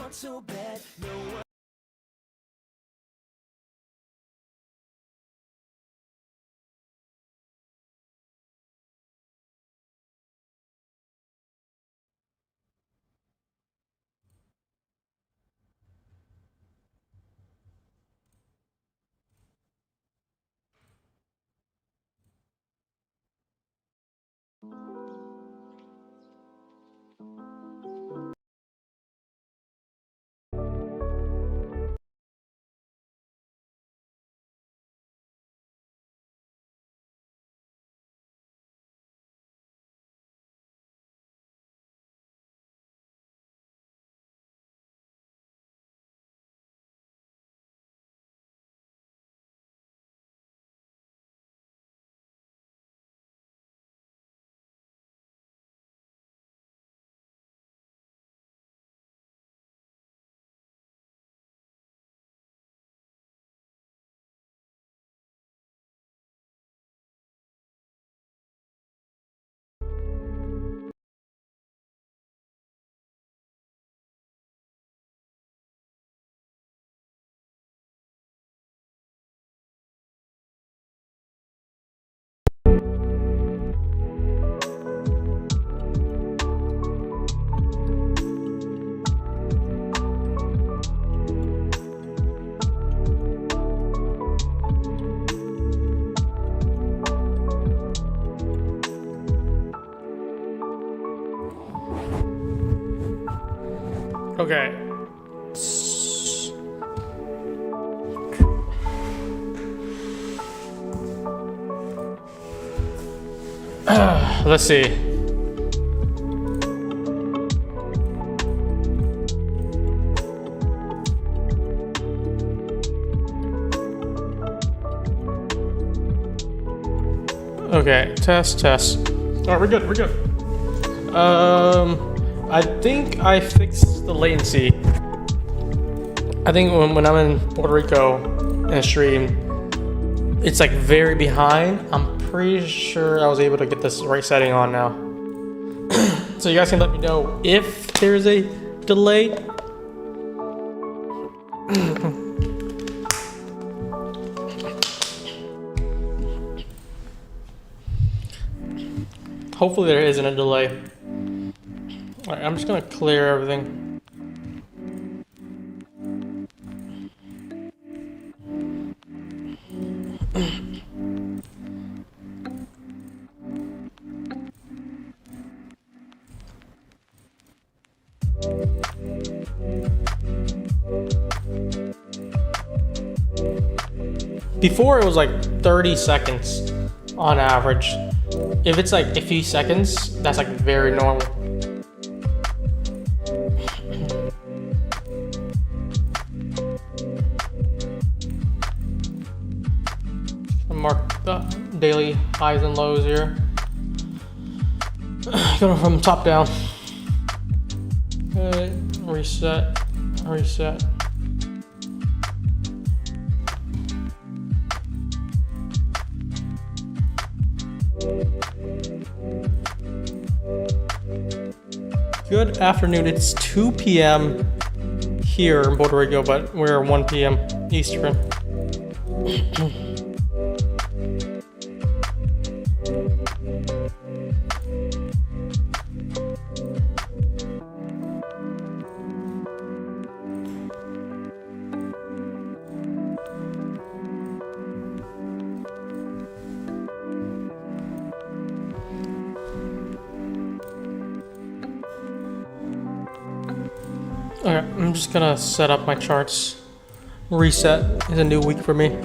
want so bad. No one. Okay. Let's see. Okay, test. Alright, we're good. I think I fixed the latency. I think when I'm in Puerto Rico and stream, it's like very behind. I'm pretty sure I was able to get this right setting on now. So you guys can let me know if there's a delay. Hopefully there isn't a delay. Alright, I'm just gonna clear everything. Before it was like 30 seconds on average. If it's like a few seconds, that's like very normal. Mark the daily highs and lows here. Going from top down. Okay, reset. Good afternoon. It's 2 p.m. here in Puerto Rico, but we're 1 p.m. Eastern. Okay, I'm just gonna set up my charts. Reset is a new week for me.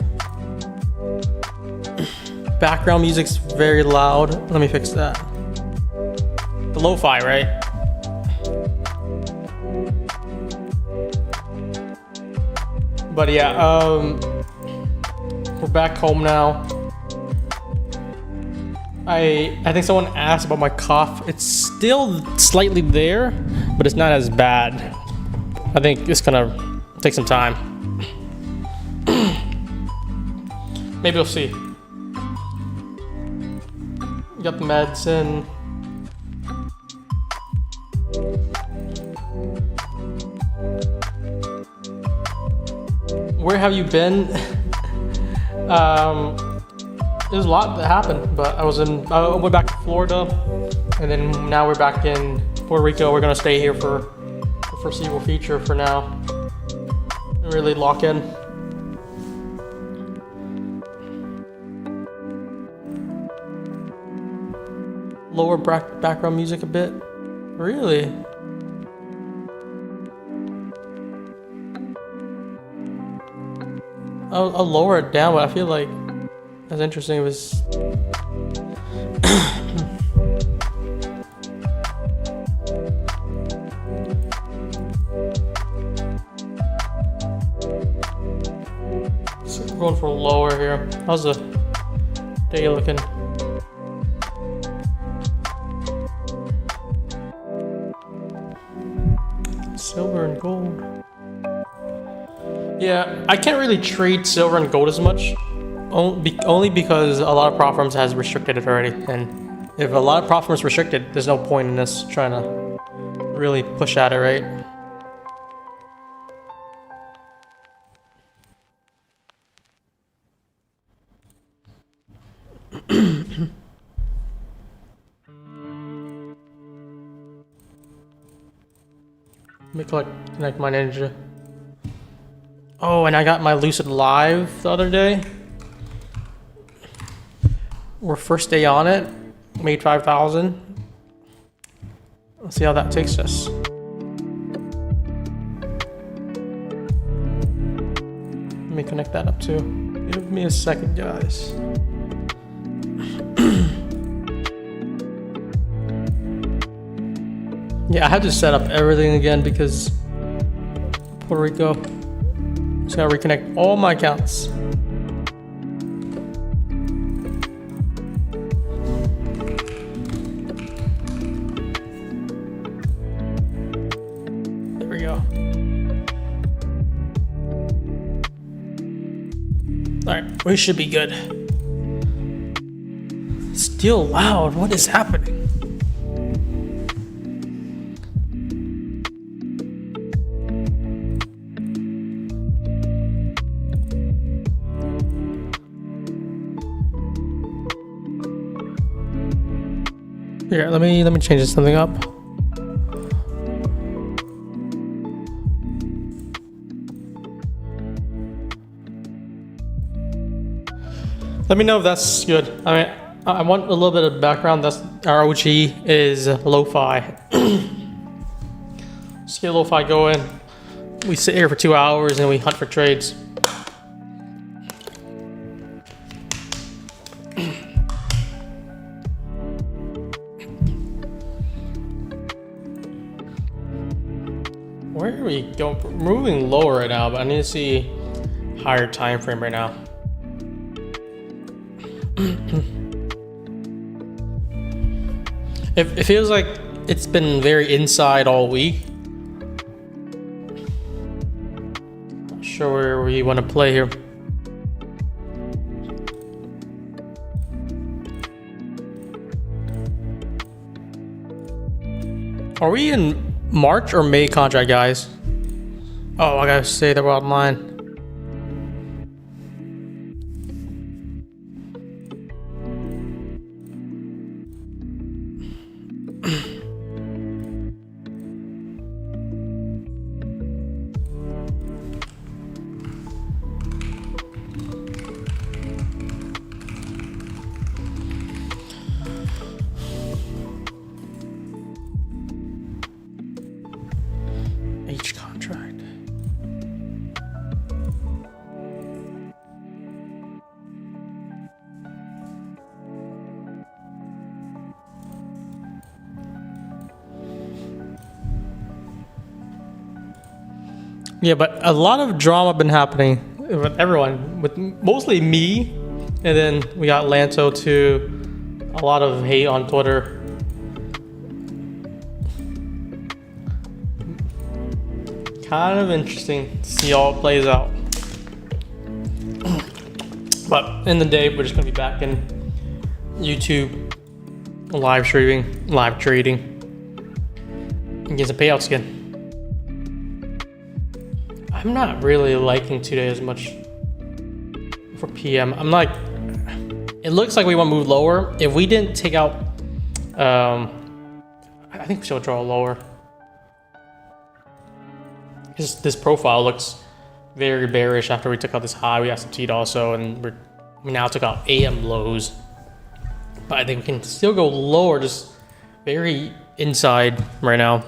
Background music's very loud. Let me fix that. The lo-fi, right? But yeah, we're back home now. I think someone asked about my cough. It's still slightly there, but it's not as bad. I think it's gonna take some time. Maybe we'll see. Got the meds in. where have you been? There's a lot that happened, but I went back to Florida, and then now we're back in Puerto Rico. We're gonna stay here for the foreseeable future for now. Really lock in. Lower background music a bit. Really? I'll lower it down, but I feel like that's interesting. It was so going for lower here. How's the day looking? Silver and gold. Yeah, I can't really trade silver and gold as much, only because a lot of prop firms has restricted it already, and if a lot of prop firms restricted, there's no point in us trying to really push at it, right? Let me connect my ninja. Oh, and I got my Lucid Live the other day. We're first day on it. Made 5,000. Let's see how that takes us. Let me connect that up too. Give me a second, guys. Yeah, I had to set up everything again because Puerto Rico. Just gotta reconnect all my accounts. There we go. Alright, we should be good. Still loud, what is happening? Here, let me change something up. Let me know if that's good. I mean, I want a little bit of background. That's our OG is lo-fi. Just get lo-fi going. We sit here for 2 hours and we hunt for trades. Where are we going? We're moving lower right now, but I need to see higher time frame right now. It feels like it's been very inside all week. Not sure where we want to play here. Are we in March or May contract, guys? Oh, I gotta say that we're online. H contract. Yeah, but a lot of drama been happening with everyone, with mostly me, and then we got Lanto too. A lot of hate on Twitter. Kind of interesting to see how it plays out. But in the day, we're just gonna be back in YouTube, live streaming, live trading, and get some payouts again. I'm not really liking today as much for PM. I'm like, it looks like we want to move lower. If we didn't take out, I think we should draw lower. This profile looks very bearish after we took out this high. We got some teed also, and we now took out AM lows. But I think we can still go lower, just very inside right now.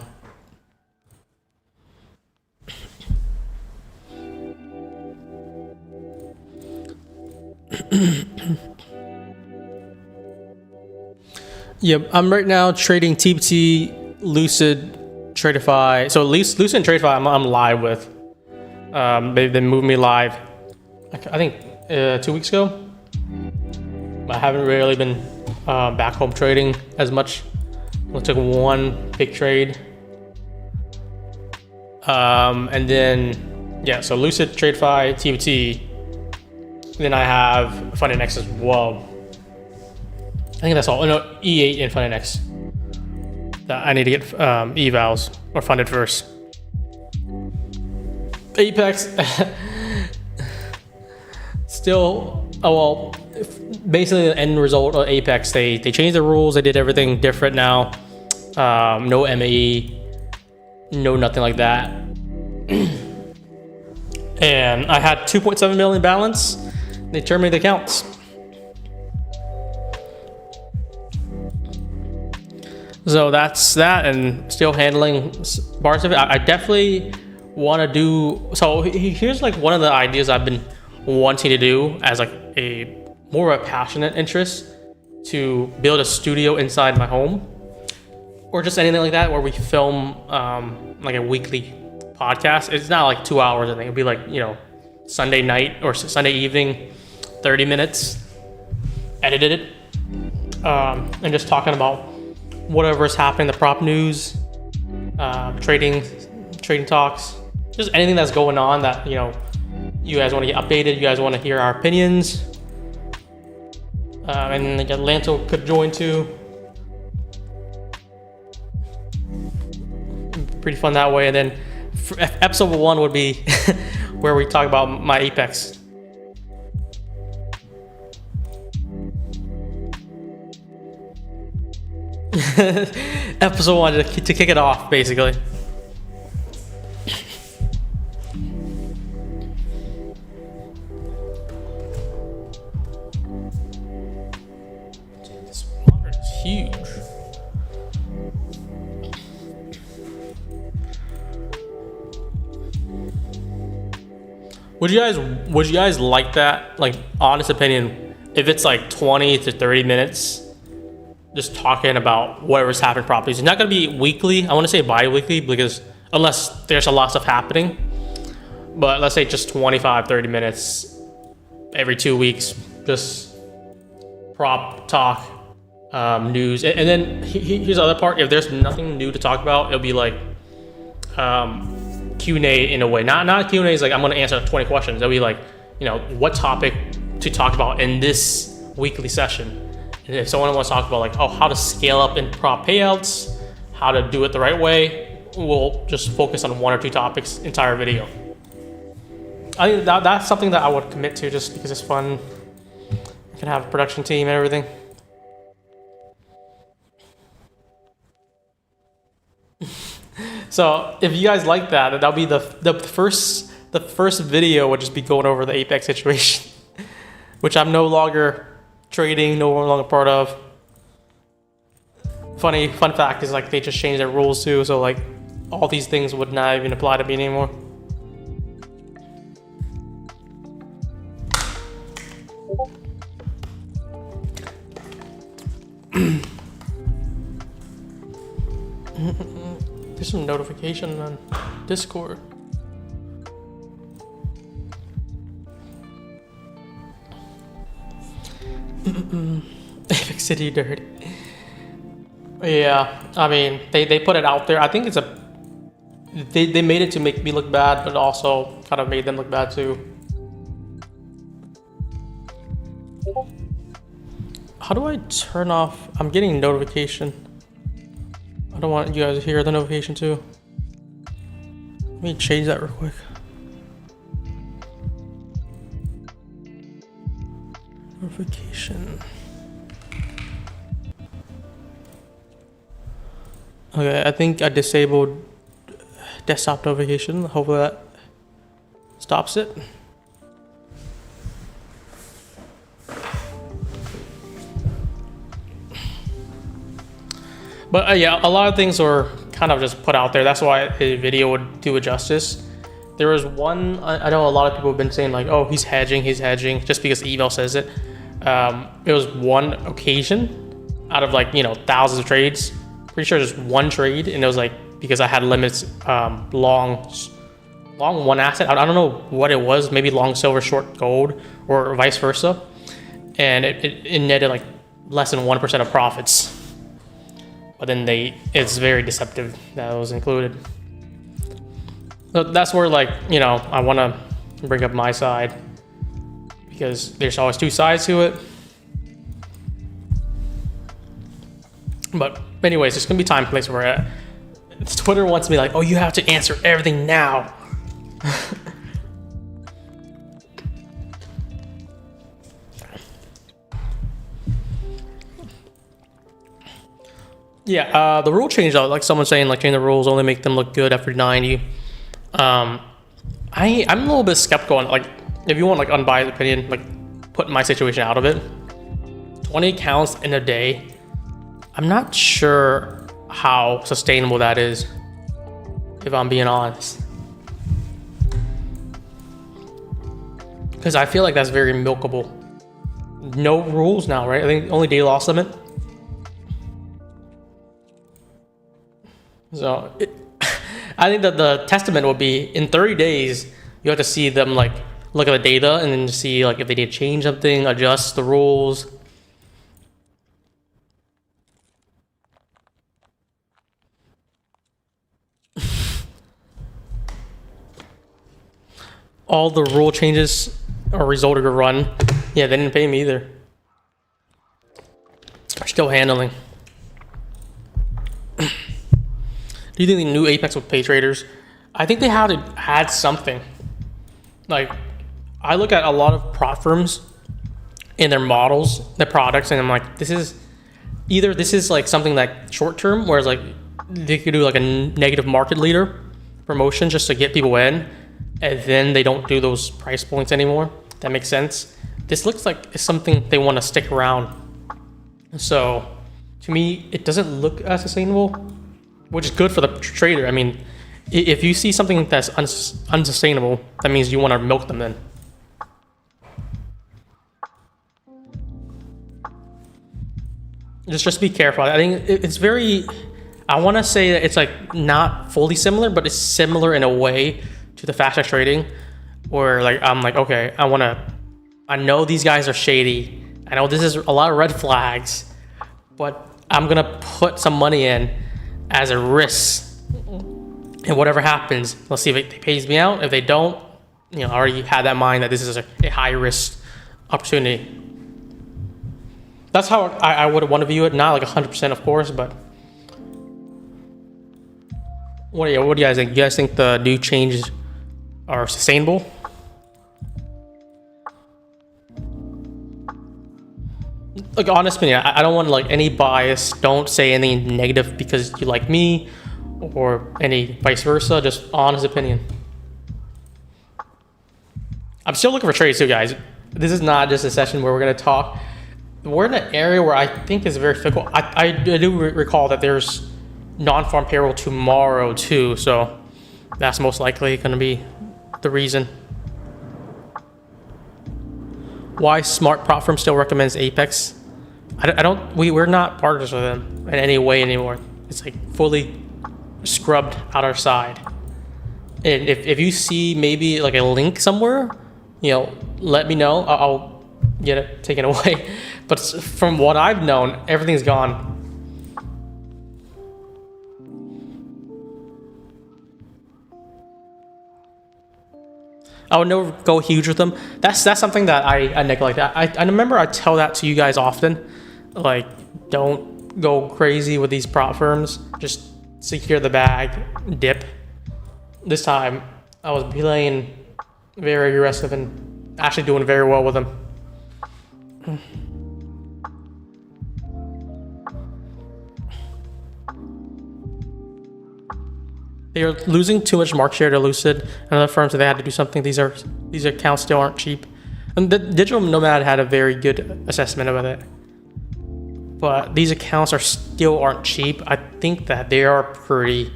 Yep, I'm right now trading TBT, Lucid, Tradeify. So Lucid and Tradeify, I'm live with. They moved me live, I think 2 weeks ago. I haven't really been back home trading as much. I took one big trade. And then, yeah, so Lucid, Tradeify, TBT. Then I have FundedX as well. I think that's all. Oh, no, E8 and FundedX. I need to get evals or funded first. Apex. Still, oh well, basically the end result of Apex, they changed the rules. They did everything different now. No MAE, no nothing like that. And I had 2.7 million balance. They terminated the accounts. So that's that, and still handling parts of it. I definitely want to do. So here's like one of the ideas I've been wanting to do as like a more of a passionate interest, to build a studio inside my home, or just anything like that, where we film like a weekly podcast. It's not like 2 hours. I think it'll be like, you know, Sunday night or Sunday evening, 30 minutes, edited it, and just talking about whatever's happening, the prop news, trading talks, just anything that's going on that, you know, you guys want to get updated, you guys want to hear our opinions. And like Lanto could join too. Pretty fun that way. And then episode 1 would be where we talk about my Apex. Episode 1 to kick it off, basically. This water is huge. Would you guys like that? Like, honest opinion, if it's like 20 to 30 minutes just talking about whatever's happening properties. It's not going to be weekly. I want to say bi-weekly, because unless there's a lot of stuff happening. But let's say just 25, 30 minutes every 2 weeks, just prop talk, news. And then here's the other part. If there's nothing new to talk about, it'll be like Q&A in a way. Not Q&A is like I'm going to answer 20 questions. It'll be like, you know, what topic to talk about in this weekly session. And if someone wants to talk about like, oh, how to scale up in prop payouts, how to do it the right way, we'll just focus on 1 or 2 topics entire video. I think that's something that I would commit to, just because it's fun. I can have a production team and everything. So if you guys like that, that'll be the first video would just be going over the Apex situation, which I'm no longer trading, no longer part of. Fun fact is like they just changed their rules too, so like all these things would not even apply to me anymore. There's some notification on Discord. Apex City dirty. Yeah, I mean they put it out there. I think it's they made it to make me look bad, but also kind of made them look bad too. How do I turn off? I'm getting notification. I don't want you guys to hear the notification too. Let me change that real quick. Notification. Okay, I think I disabled desktop notification. Hopefully that stops it. But yeah, a lot of things were kind of just put out there. That's why a video would do it justice. There was one, I know a lot of people have been saying like, oh, he's hedging, just because the email says it. It was one occasion out of like, you know, thousands of trades. Pretty sure just one trade, and it was like, because I had limits, long one asset. I don't know what it was, maybe long silver, short gold, or vice versa. And it netted like less than 1% of profits. But then it's very deceptive that it was included. So that's where, like, you know, I want to bring up my side, because there's always two sides to it. But anyways, there's gonna be time and place where Twitter wants me like, oh, you have to answer everything now. Yeah, the rule change though, like someone saying like change the rules, only make them look good after 90. I'm a little bit skeptical on, like, if you want like unbiased opinion, like put my situation out of it. 20 accounts in a day, I'm not sure how sustainable that is, if I'm being honest. Because I feel like that's very milkable. No rules now, right? I think only day loss limit. So I think that the testament will be in 30 days, you have to see them like look at the data and then see like if they need to change something, adjust the rules. All the rule changes are resulted to run. Yeah, they didn't pay me either. Still handling. Do you think the new Apex will pay traders? I think they have to add something. Like, I look at a lot of prop firms in their models, their products, and I'm like, this is like something like short term, whereas like they could do like a negative market leader promotion just to get people in, and then they don't do those price points anymore. That makes sense. This looks like it's something they want to stick around. So to me, it doesn't look as sustainable, which is good for the trader. I mean, if you see something that's unsustainable, that means you want to milk them then. Just be careful. I think it's very, I want to say that it's like not fully similar, but it's similar in a way to the fast track trading, where like I'm like, okay, I know these guys are shady. I know this is a lot of red flags, but I'm gonna put some money in as a risk, and whatever happens, let's see if it pays me out. If they don't, you know, I already had that mind that this is a high risk opportunity. That's how I would want to view it. Not like 100%, of course, but what do you guys think? You guys think the new changes are sustainable? Like, honest opinion, I don't want like any bias. Don't say anything negative because you like me, or any vice versa. Just honest opinion. I'm still looking for trades too, guys. This is not just a session where we're gonna talk. We're in an area where I think is very fickle. I do recall that there's non-farm payroll tomorrow too, so that's most likely gonna be the reason. Why smart prop firm still recommends Apex? We're not partners with them in any way anymore. It's like fully scrubbed out our side. And if you see maybe like a link somewhere, you know, let me know. I'll get it taken away. But from what I've known, everything's gone. I would never go huge with them. That's something that I neglect. I remember I tell that to you guys often. Like, don't go crazy with these prop firms. Just secure the bag, dip. This time, I was playing very aggressive and actually doing very well with them. They are losing too much market share to Lucid and other firms, so they had to do something. These accounts still aren't cheap. And the Digital Nomad had a very good assessment of it. But these accounts still aren't cheap. I think that they are pretty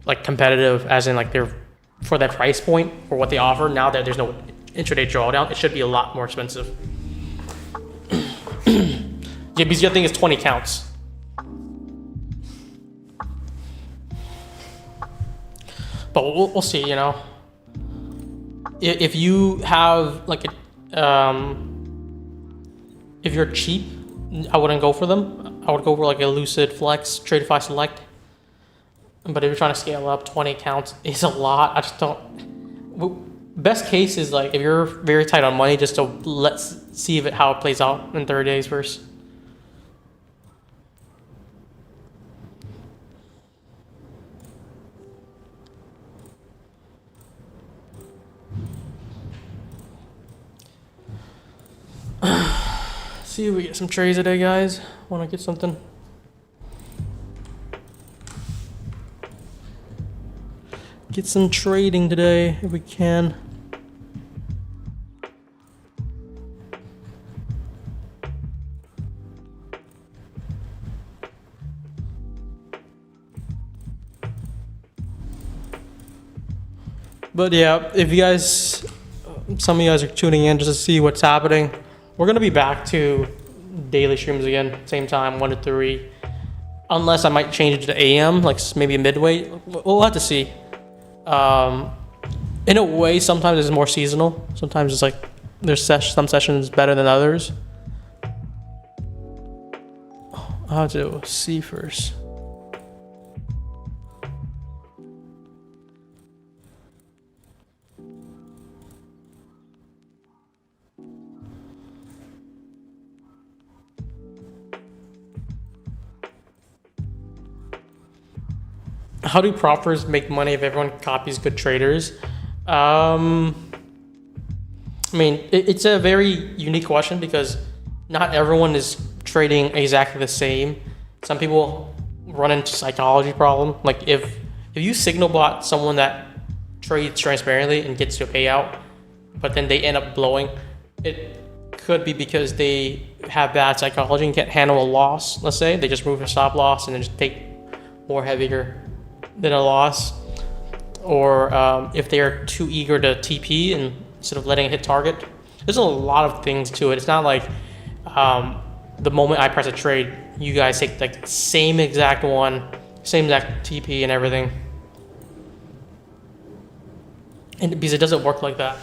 like competitive, as in like they're for that price point for what they offer. Now that there's no intraday drawdown, it should be a lot more expensive. Yeah, because the other thing is 20 accounts. But we'll see, you know. If you have like if you're cheap, I wouldn't go for them. I would go for like a Lucid Flex, Tradeify Select. But if you're trying to scale up, 20 accounts is a lot. I just don't. Best case is like if you're very tight on money, just to let's see how it plays out in 30 days first. See if we get some trades today, guys. Want to get something? Get some trading today if we can. But yeah, if you guys, some of you guys are tuning in just to see what's happening, we're gonna be back to daily streams again, same time, 1 to 3. Unless I might change it to AM, like maybe midway. We'll have to see. In a way, sometimes it's more seasonal. Sometimes it's like there's some sessions better than others. I'll have to see first. How do proffers make money if everyone copies good traders? I mean, it's a very unique question because not everyone is trading exactly the same. Some people run into psychology problem. Like if you signal bot someone that trades transparently and gets to a payout, but then they end up blowing, it could be because they have bad psychology and can't handle a loss. Let's say they just move a stop loss and then just take more heavier than a loss, or if they are too eager to TP and instead of letting it hit target. There's a lot of things to it. It's not like the moment I press a trade, you guys take like the same exact one, same exact TP and everything. And because it doesn't work like that.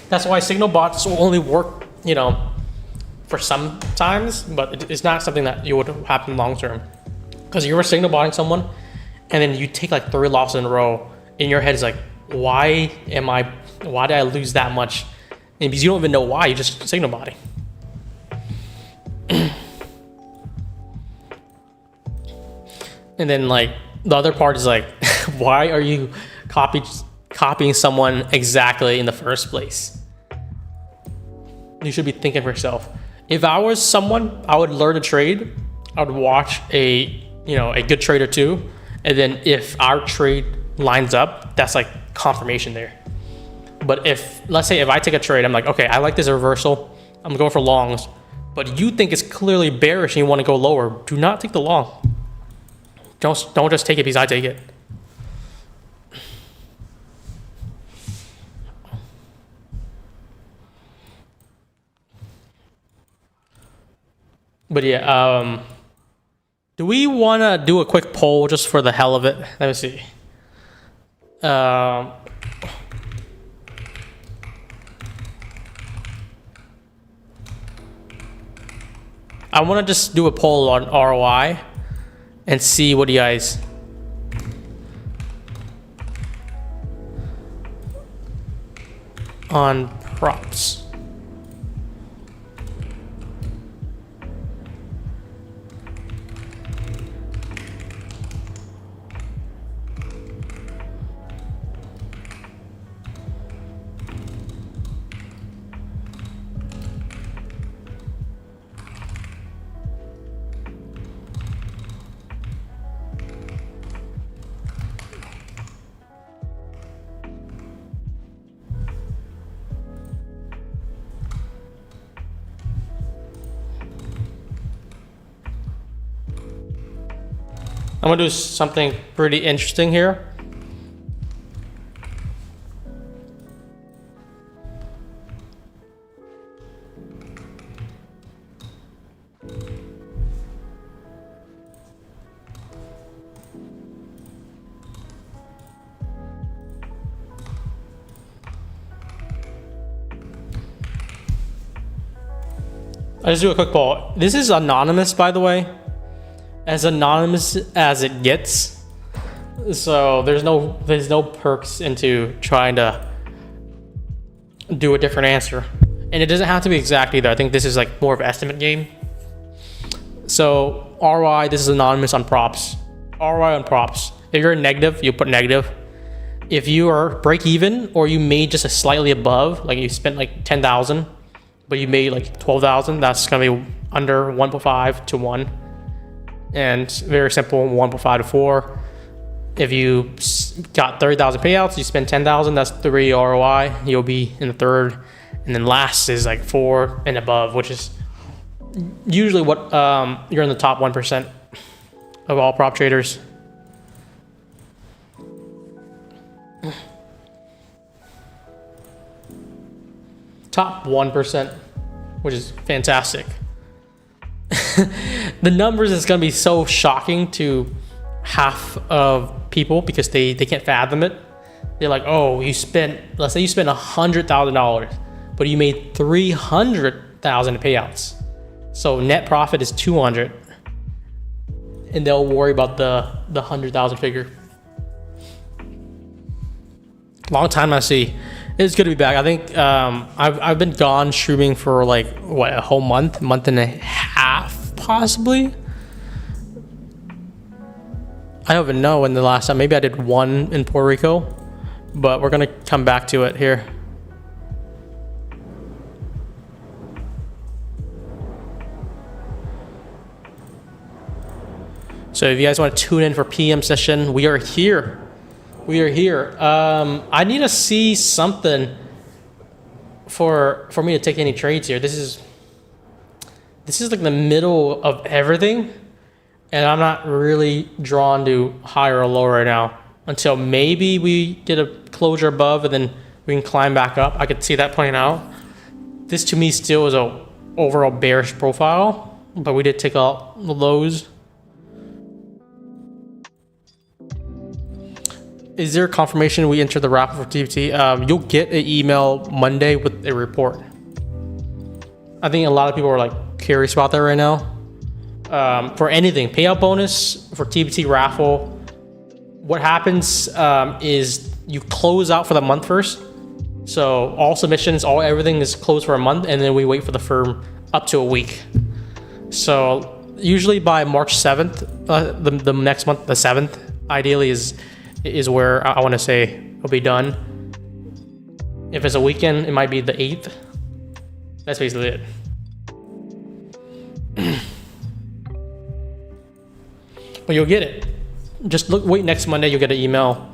That's why signal bots will only work, you know, for some times, but it's not something that you would happen long term. Because you're signal botting someone, and then you take like 3 losses in a row. In your head is like, why did I lose that much? And because you don't even know why, you're just signal botting. And then like the other part is like, why are you copying someone exactly in the first place? You should be thinking for yourself. If I was someone, I would learn to trade. I would watch a good trade or two, and then if our trade lines up, that's like confirmation there. But let's say if I take a trade, I'm like, okay, I like this reversal, I'm going for longs, but you think it's clearly bearish and you want to go lower, do not take the long. Don't just take it because I take it. But yeah, do we want to do a quick poll just for the hell of it? Let me see. I want to just do a poll on ROI and see what you guys on props. I'm gonna do something pretty interesting here. I'll just do a quick poll. This is anonymous, by the way. As anonymous as it gets. So there's no perks into trying to do a different answer. And it doesn't have to be exact either. I think this is like more of an estimate game. So ROI, this is anonymous on props. ROI on props. If you're negative, you put negative. If you are break even or you made just a slightly above, like you spent like 10,000, but you made like 12,000, that's gonna be under 1.5 to 1. And very simple, 1.5 to 4. If you got 30,000 payouts, you spend 10,000, that's 3 ROI. You'll be in the third. And then last is like 4 and above, which is usually what you're in the top 1% of all prop traders. Top 1%, which is fantastic. The numbers is going to be so shocking to half of people because they can't fathom it. They're like, oh, let's say you spent $100,000, but you made 300,000 payouts. So net profit is 200, and they'll worry about the 100,000 figure. Long time I see. It's good to be back. I think I've been gone streaming for like what, a whole month and a half possibly. I don't even know when the last time. Maybe I did one in Puerto Rico, but we're gonna come back to it here. So if you guys want to tune in for PM session, we are here. We are here. I need to see something for me to take any trades here. This is like the middle of everything, and I'm not really drawn to higher or lower right now until maybe we get a closure above and then we can climb back up. I could see that playing out. This to me still is a overall bearish profile, but we did take out the lows. Is there confirmation we enter the raffle for TFT? You'll get an email Monday with a report. I think a lot of people are like curious about that right now. For anything, payout bonus for TFT raffle, what happens is you close out for the month first. So all submissions, everything is closed for a month, and then we wait for the firm up to a week. So usually by March 7th, the next month, the 7th, ideally is where I want to say it'll be done. If it's a weekend, it might be the 8th. That's basically it. But you'll get it. Just wait next Monday, you'll get an email.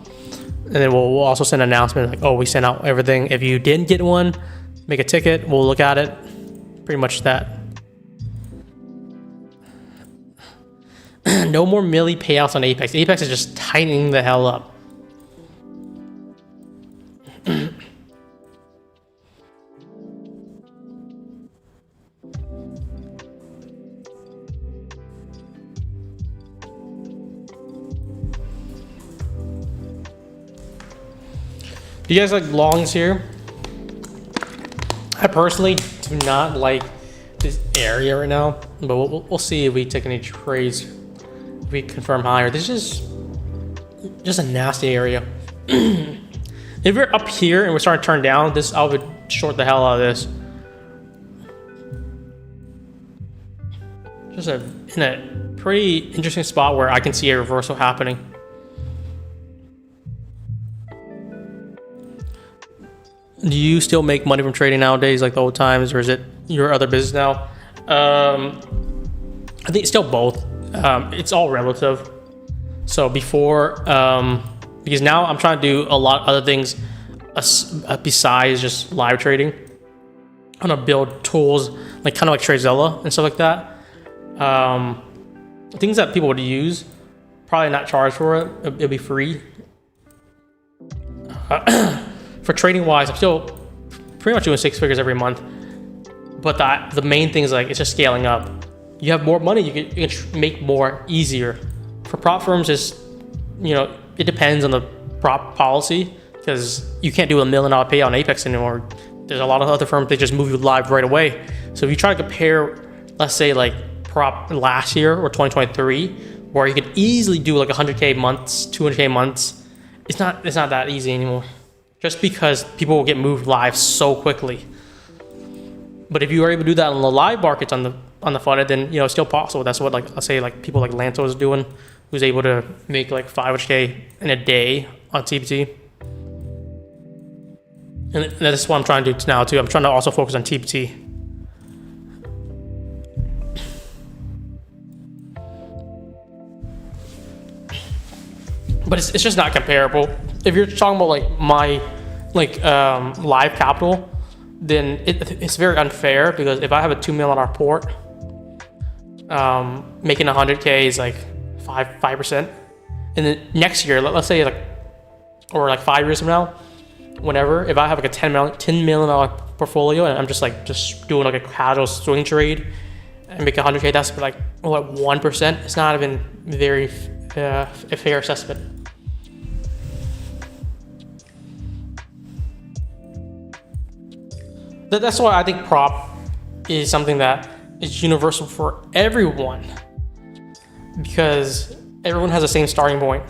And then we'll also send an announcement like, oh, we sent out everything. If you didn't get one, make a ticket. We'll look at it. Pretty much that. No more milli payouts on Apex. Apex is just tightening the hell up. Do you guys like longs here? I personally do not like this area right now, but we'll see if we take any trades. If we confirm higher. This is just a nasty area. If we're up here and we're starting to turn down, I would short the hell out of this. Just in a pretty interesting spot where I can see a reversal happening. Do you still make money from trading nowadays like the old times, or is it your other business now? I think it's still both. It's all relative. So before, because now I'm trying to do a lot of other things besides just live trading. I'm gonna build tools like kind of like TradeZilla and stuff like that. Things that people would use probably not charge for it. It'll be free. For trading wise, I'm still pretty much doing 6 figures every month. But the main thing is like, it's just scaling up. You have more money, you can make more easier. For prop firms, it depends on the prop policy, because you can't do $1 million payout on Apex anymore. There's a lot of other firms, they just move you live right away. So if you try to compare, let's say like prop last year or 2023, where you could easily do like 100K months, 200K months, it's not that easy anymore. Just because people will get moved live so quickly. But if you are able to do that on the live markets on the front end, then it's still possible. That's what, like, I'll say, like people like Lanto is doing, who's able to make like 500K in a day on TPT. And that's what I'm trying to do now too. I'm trying to also focus on TPT. But it's just not comparable. If you're talking about like my live capital, then it's very unfair, because if I have a $2 million port, making 100K is like 5%. And then next year, let's say or 5 years from now, whenever, if I have like a $10 million portfolio and I'm just doing like a casual swing trade and make 100K, that's like, what, 1%? It's not even very a fair assessment. That's why I think prop is something that is universal for everyone, because everyone has the same starting point.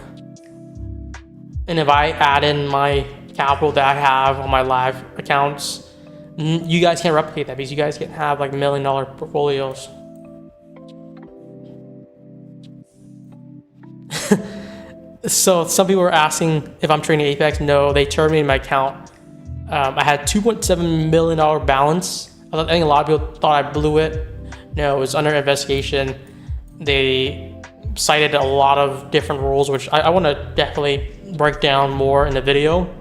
And if I add in my capital that I have on my live accounts, you guys can't replicate that, because you guys can have like $1 million portfolios. So some people are asking if I'm trading Apex. No, they terminated my account. I had $2.7 million balance. I think a lot of people thought I blew it. No, it was under investigation. They cited a lot of different rules, which I want to definitely break down more in the video,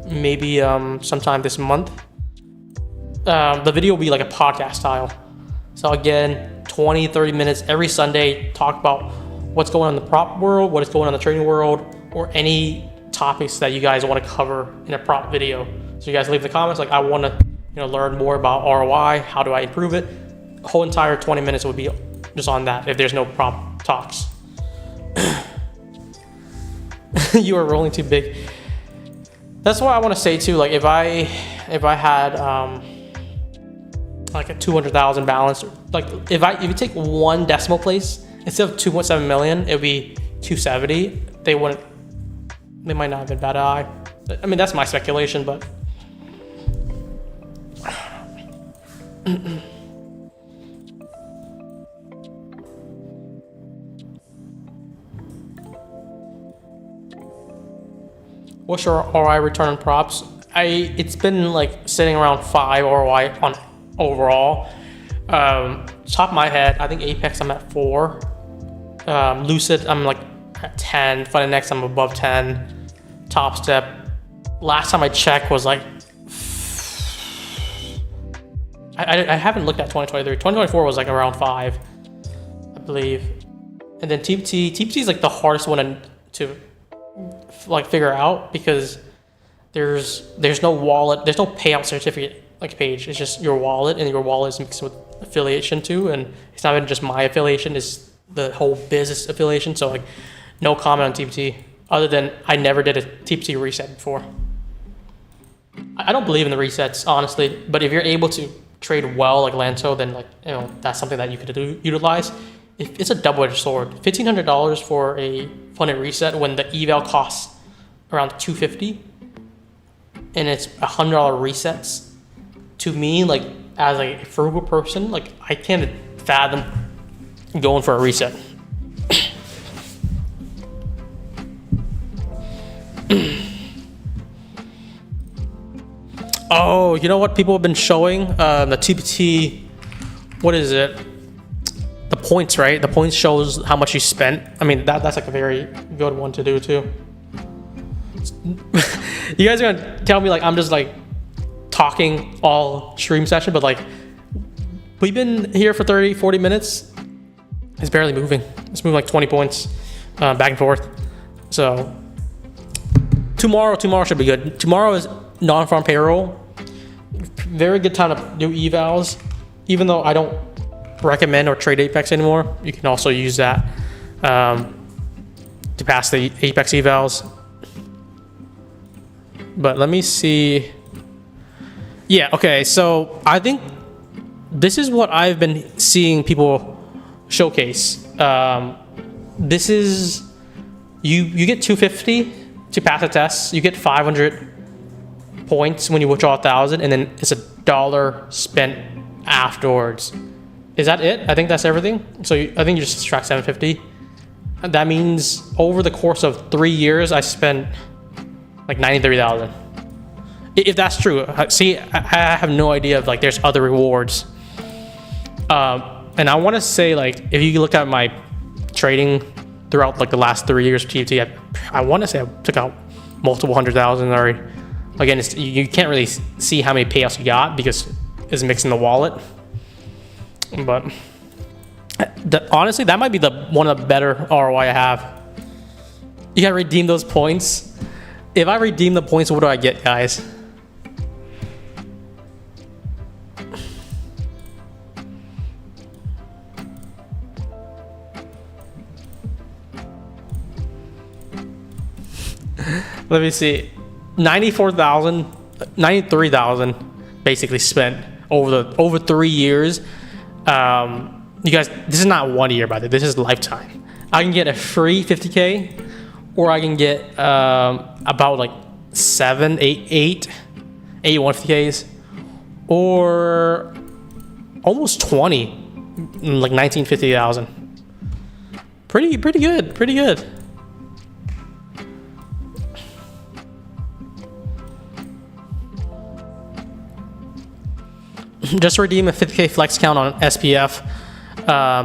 maybe sometime this month. The video will be like a podcast style. So again, 20-30 minutes every Sunday, talk about what's going on in the prop world, what is going on in the trading world, or any topics that you guys want to cover in a prop video. So you guys leave the comments, like, I want to learn more about ROI, how do I improve it? The whole entire 20 minutes would be just on that if there's no prop talks. You are rolling too big. That's why I want to say too, like if I had like a 200,000 balance, like if you take one decimal place instead of 2.7 million, it would be 270. They might not have been bad eye. I mean, that's my speculation, but what's your ROI return on props? It's been like sitting around 5 ROI on overall. Top of my head, I think Apex I'm at 4. Lucid I'm like at 10. Finex I'm above 10. Top Step, last time I checked was like, I haven't looked at 2023. 2024 was like around 5, I believe. And then TPT is like the hardest one to like figure out, because there's no wallet, there's no payout certificate like page. It's just your wallet, and your wallet is mixed with affiliation too. And it's not even just my affiliation, it's the whole business affiliation. So like no comment on TPT, other than I never did a TPT reset before. I don't believe in the resets, honestly, but if you're able to trade well like Lanto, then like that's something that you could utilize. It's a double-edged sword. $1,500 for a funded reset when the eval costs around $250, and it's $100 resets. To me, like as a frugal person, like I can't fathom going for a reset. Oh, you know what people have been showing? The TPT, what is it? The points, right? The points shows how much you spent. I mean, that's like a very good one to do too. You guys are gonna tell me like I'm just like talking all stream session, but like we've been here for 30-40 minutes. It's barely moving. It's moving like 20 points. back and forth. So tomorrow should be good. Tomorrow is non-farm payroll. Very good time to do evals. Even though I don't recommend or trade Apex anymore, you can also use that to pass the Apex evals. But let me see. Yeah, okay, so I think this is what I've been seeing people showcase. This is, you get 250 to pass a test. You get 500 points when you withdraw 1,000, and then it's $1 spent afterwards. Is that it? I think that's everything. So I think you just subtract 750. That means over the course of 3 years, I spent like 93,000. If that's true. See, I have no idea if like there's other rewards. And I want to say, like, if you look at my trading throughout like the last 3 years of TFT, I want to say I took out multiple 100,000 already. Again, you can't really see how many payouts you got because it's mixed in the wallet. But honestly, that might be one of the better ROI I have. You gotta redeem those points. If I redeem the points, what do I get, guys? Let me see. 93,000 basically spent over 3 years. You guys, this is not 1 year, by the way. This is lifetime. I can get a free 50K, or I can get about like 8 150Ks, or almost 20, like 1950,000. Pretty good. Just redeem a 50K flex count on SPF.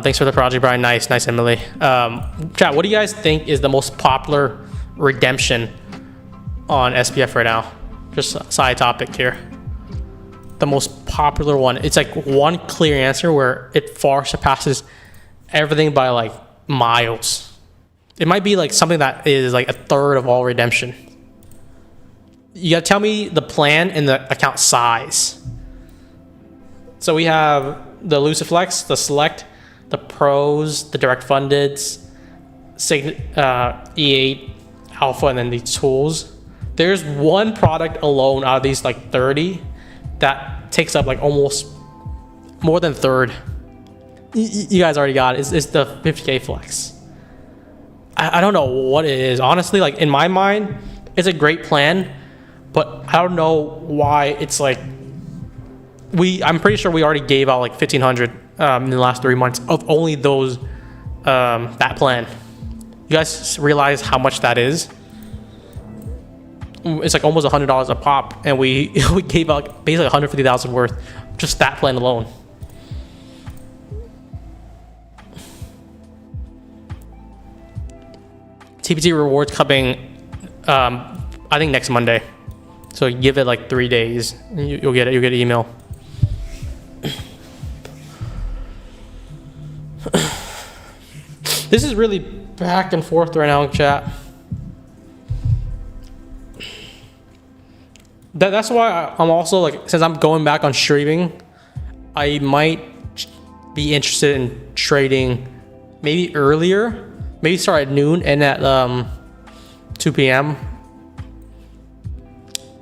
Thanks for the project, Brian. Nice, Emily. Chat, what do you guys think is the most popular redemption on SPF right now? Just a side topic here. The most popular one. It's like one clear answer where it far surpasses everything by like miles. It might be like something that is like a third of all redemption. You gotta tell me the plan and the account size. So we have the Luciflex, the Select, the Pros, the Direct Fundeds, E8, Alpha, and then the Tools. There's one product alone out of these like 30 that takes up like almost more than a third. You guys already got it. It's the 50K Flex. I don't know what it is. Honestly, like in my mind, it's a great plan, but I don't know why it's like, I'm pretty sure we already gave out like 1,500 in the last 3 months of only those, that plan. You guys realize how much that is? It's like almost $100 a pop, and we gave out basically 150,000 worth, just that plan alone. TPT rewards coming, I think next Monday. So give it like 3 days, you'll get it. You'll get an email. This is really back and forth right now in chat. That's why I'm also like, since I'm going back on streaming, I might be interested in trading maybe earlier, maybe start at noon and at 2 p.m.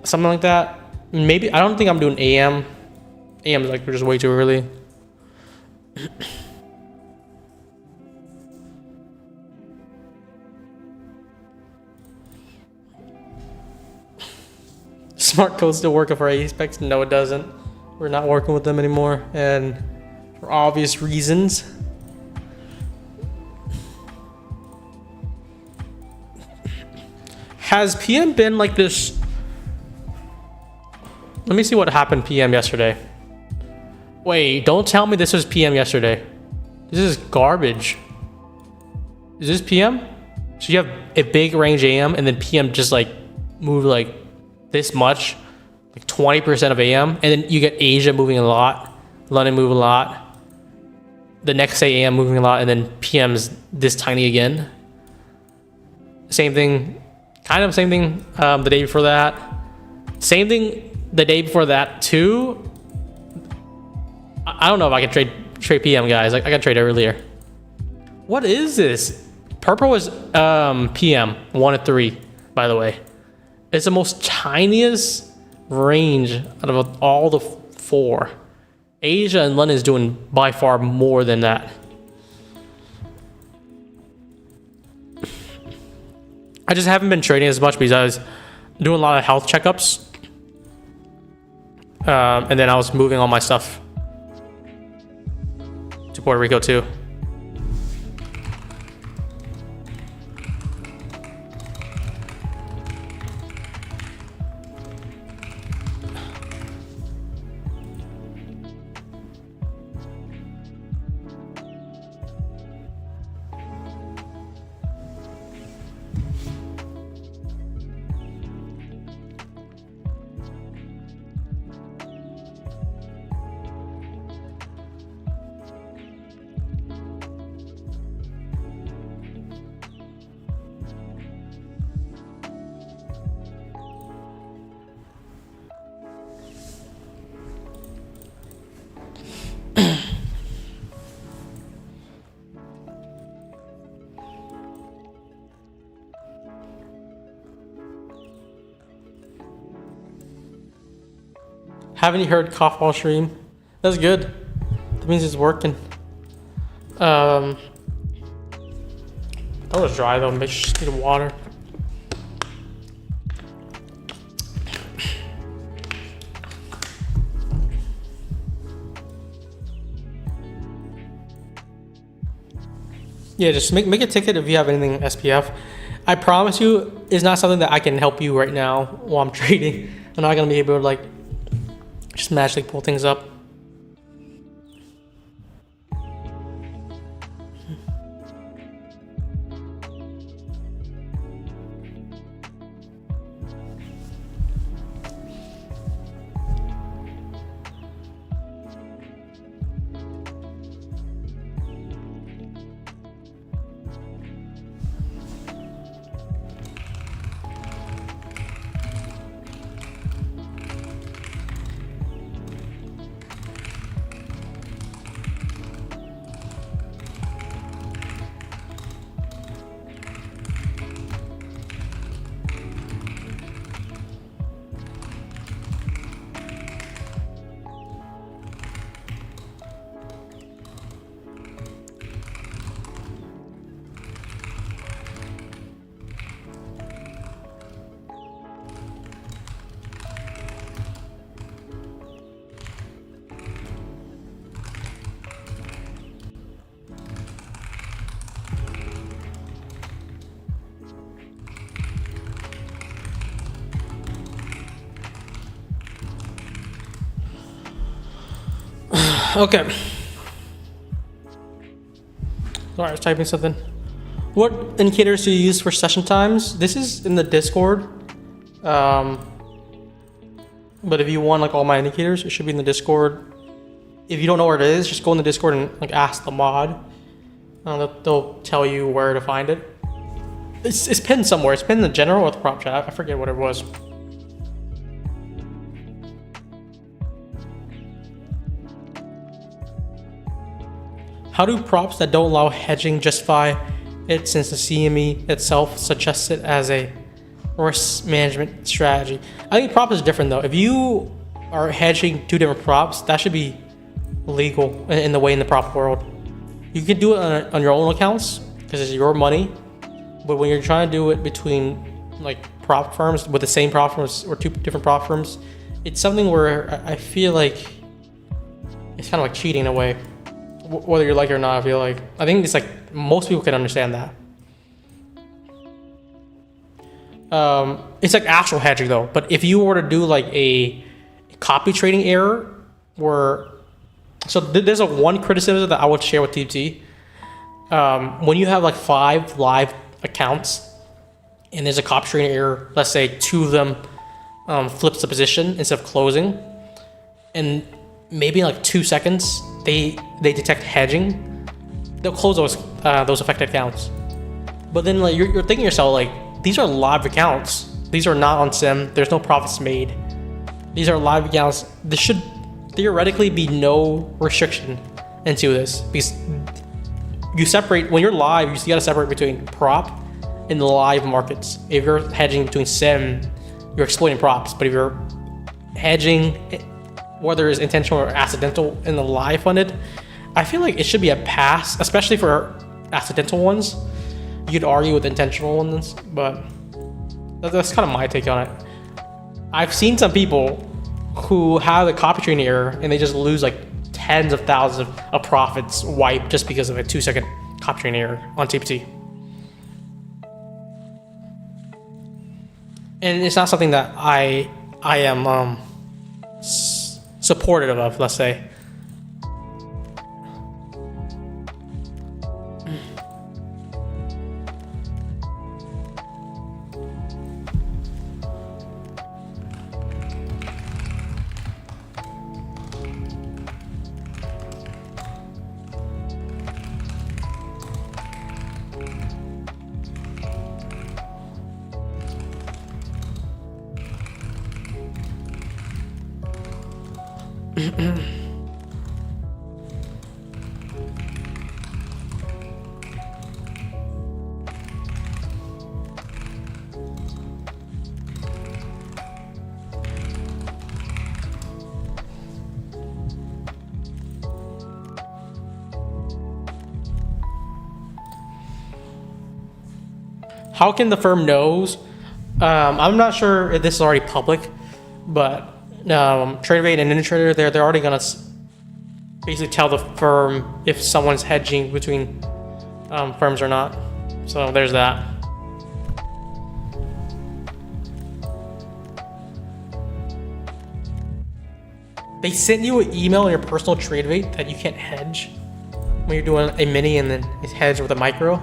Something like that. Maybe, I don't think I'm doing AM. AM is like just way too early. Smart code still working for Apex? No, it doesn't. We're not working with them anymore, and for obvious reasons. Has PM been like this? Let me see what happened PM yesterday. Wait, don't tell me this was PM yesterday. This is garbage. Is this PM? So you have a big range AM and then PM just like move like this much, like 20% of AM, and then you get Asia moving a lot, London moving a lot, the next day AM moving a lot, and then PM's this tiny again. Same thing, kind of same thing the day before that. Same thing the day before that too. I don't know if I can trade PM, guys. I got trade earlier. What is this? Purple is PM 1 to 3, by the way. It's the most tiniest range out of all the 4. Asia and London is doing by far more than that. I just haven't been trading as much because I was doing a lot of health checkups. And then I was moving all my stuff to Puerto Rico too. Haven't you heard cough while stream? That's good. That means it's working. That was dry though. Make sure you need water. Yeah, just make a ticket if you have anything SPF. I promise you, it's not something that I can help you right now while I'm trading. I'm not gonna be able to like just magically pull things up. Okay. Sorry, I was typing something. What indicators do you use for session times? This is in the Discord. But if you want like all my indicators, it should be in the Discord. If you don't know where it is, just go in the Discord and like ask the mod. They'll tell you where to find it. It's pinned somewhere. It's pinned in the general or the prop chat. I forget what it was. How do props that don't allow hedging justify it, since the CME itself suggests it as a risk management strategy? I think prop is different though. If you are hedging 2 different props, that should be legal in the way in the prop world. You can do it on your own accounts because it's your money, but when you're trying to do it between like prop firms with the same prop firms or 2 different prop firms, it's something where I feel like it's kind of like cheating in a way. Whether you like it or not, I think it's like most people can understand that. It's like actual hedging though. But if you were to do like a copy trading error, so there's one criticism that I would share with TT. When you have like 5 live accounts and there's a copy trading error, let's say 2 of them flips the position instead of closing, and maybe in like 2 seconds they detect hedging, they'll close those affected accounts. But then like you're thinking to yourself, like, these are live accounts. These are not on sim. There's no profits made. These are live accounts. There should theoretically be no restriction into this, because you separate when you're live. You gotta separate between prop and the live markets. If you're hedging between sim, you're exploiting props. But if you're hedging, whether it's intentional or accidental, in the live funded, I feel like it should be a pass, especially for accidental ones. You could argue with intentional ones, but that's kind of my take on it. I've seen some people who have a copy trading error and they just lose like tens of thousands of profits wiped just because of a 2-second copy trading error on TPT. And it's not something that I am supportive of, let's say. How can the firm knows? I'm not sure if this is already public, but TradeRate and InterTrader, they're already gonna basically tell the firm if someone's hedging between firms or not. So there's that. They sent you an email in your personal TradeRate that you can't hedge when you're doing a mini and then it's hedged with a micro.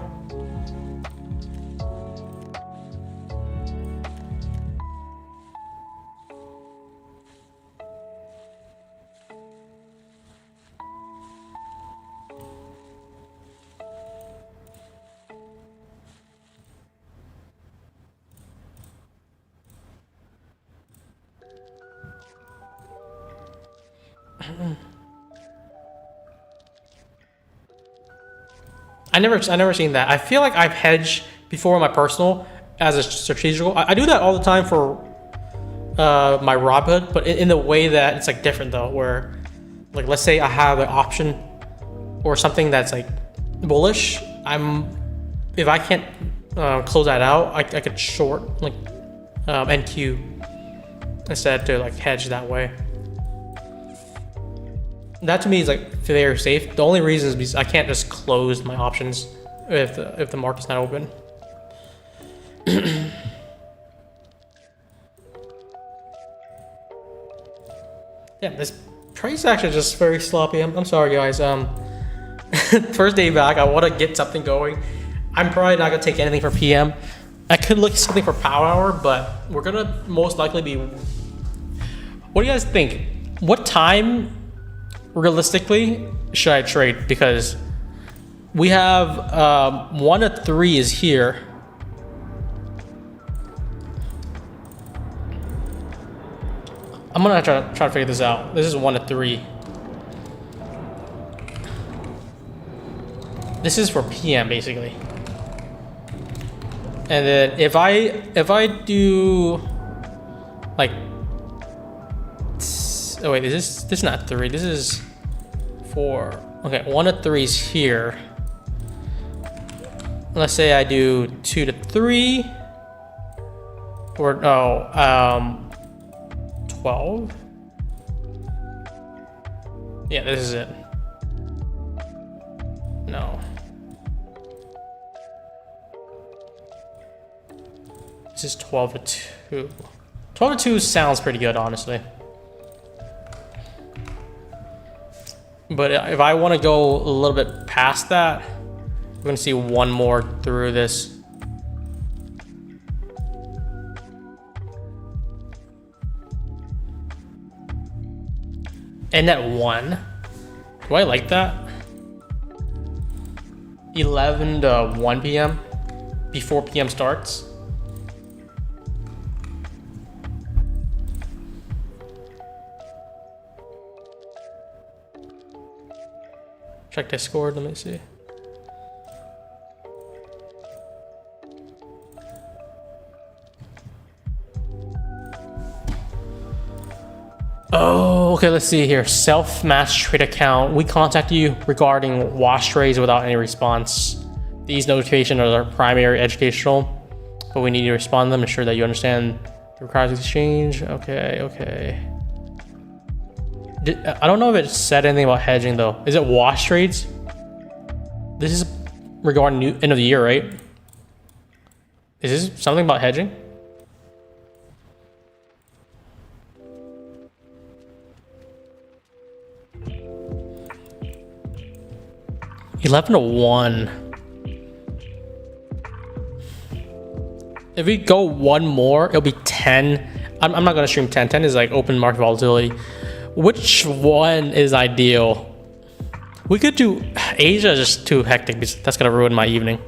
I never seen that. I feel like I've hedged before on my personal as a strategical. I do that all the time for my Robinhood, but in the way that it's like different though, where like let's say I have an option or something that's like bullish. If I can't close that out, I could short like NQ instead to like hedge that way. That to me is like very safe. The only reason is because I can't just close my options if the market's not open. Yeah, this price action is just very sloppy. I'm sorry guys. First day back, I want to get something going. I'm probably not gonna take anything for PM. I could look at something for power hour, but we're gonna most likely be. What do you guys think? What time realistically should I trade? Because we have 1 to 3 is here. I'm gonna try to figure this out. This is 1 to 3. This is for PM basically. And then if I do like, oh wait, this is not 3. This is 4. Okay, 1 to 3 is here. Let's say I do 2 to 3, or no, 12. Yeah, this is it. No. This is 12 to 2. 12 to 2 sounds pretty good, honestly. But if I want to go a little bit past that, we're going to see one more through this. And at 1. Do I like that? 11 to 1 p.m. before PM starts. Check Discord, let me see. Oh, okay, let's see here. Self-match trade account. We contact you regarding wash trades without any response. These notifications are primary educational, but we need you to respond to them, ensure that you understand the requirements of the exchange. Okay, okay. I don't know if it said anything about hedging though. Is it wash trades? This is regarding end of the year, right? Is this something about hedging? $11 to $1. If we go one more, it'll be 10. I'm not gonna stream 10. 10 is like open market volatility. Which one is ideal? We could do Asia, is just too hectic because that's gonna ruin my evening.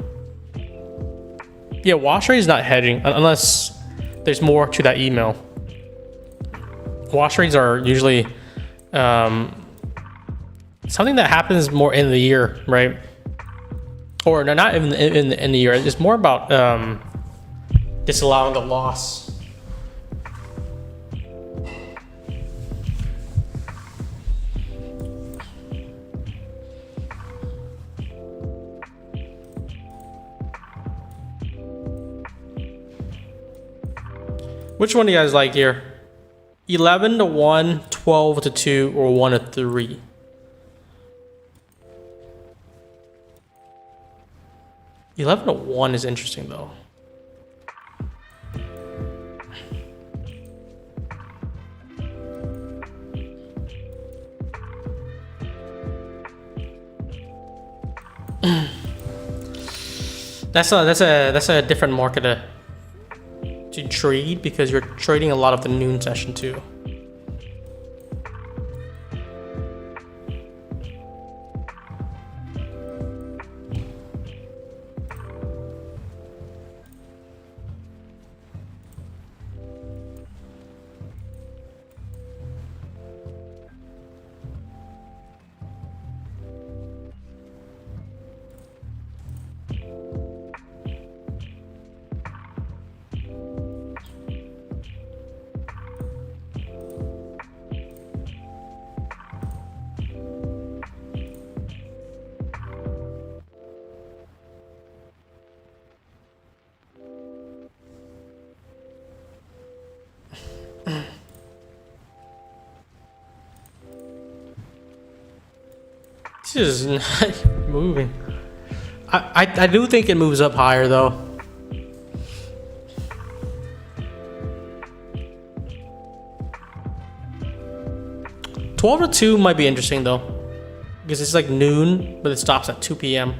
Yeah, wash rate is not hedging unless there's more to that email. Wash rates are usually something that happens more in the year, right? Or no, not even in the year. It's more about disallowing the loss. Which one do you guys like here? 11 to 1, 12 to 2, or 1 to 3? $11 to 1 is interesting though. That's a different market to trade because you're trading a lot of the noon session too. This is not moving. I do think it moves up higher though. $12 to 2 might be interesting though, because it's like noon, but it stops at 2 p.m.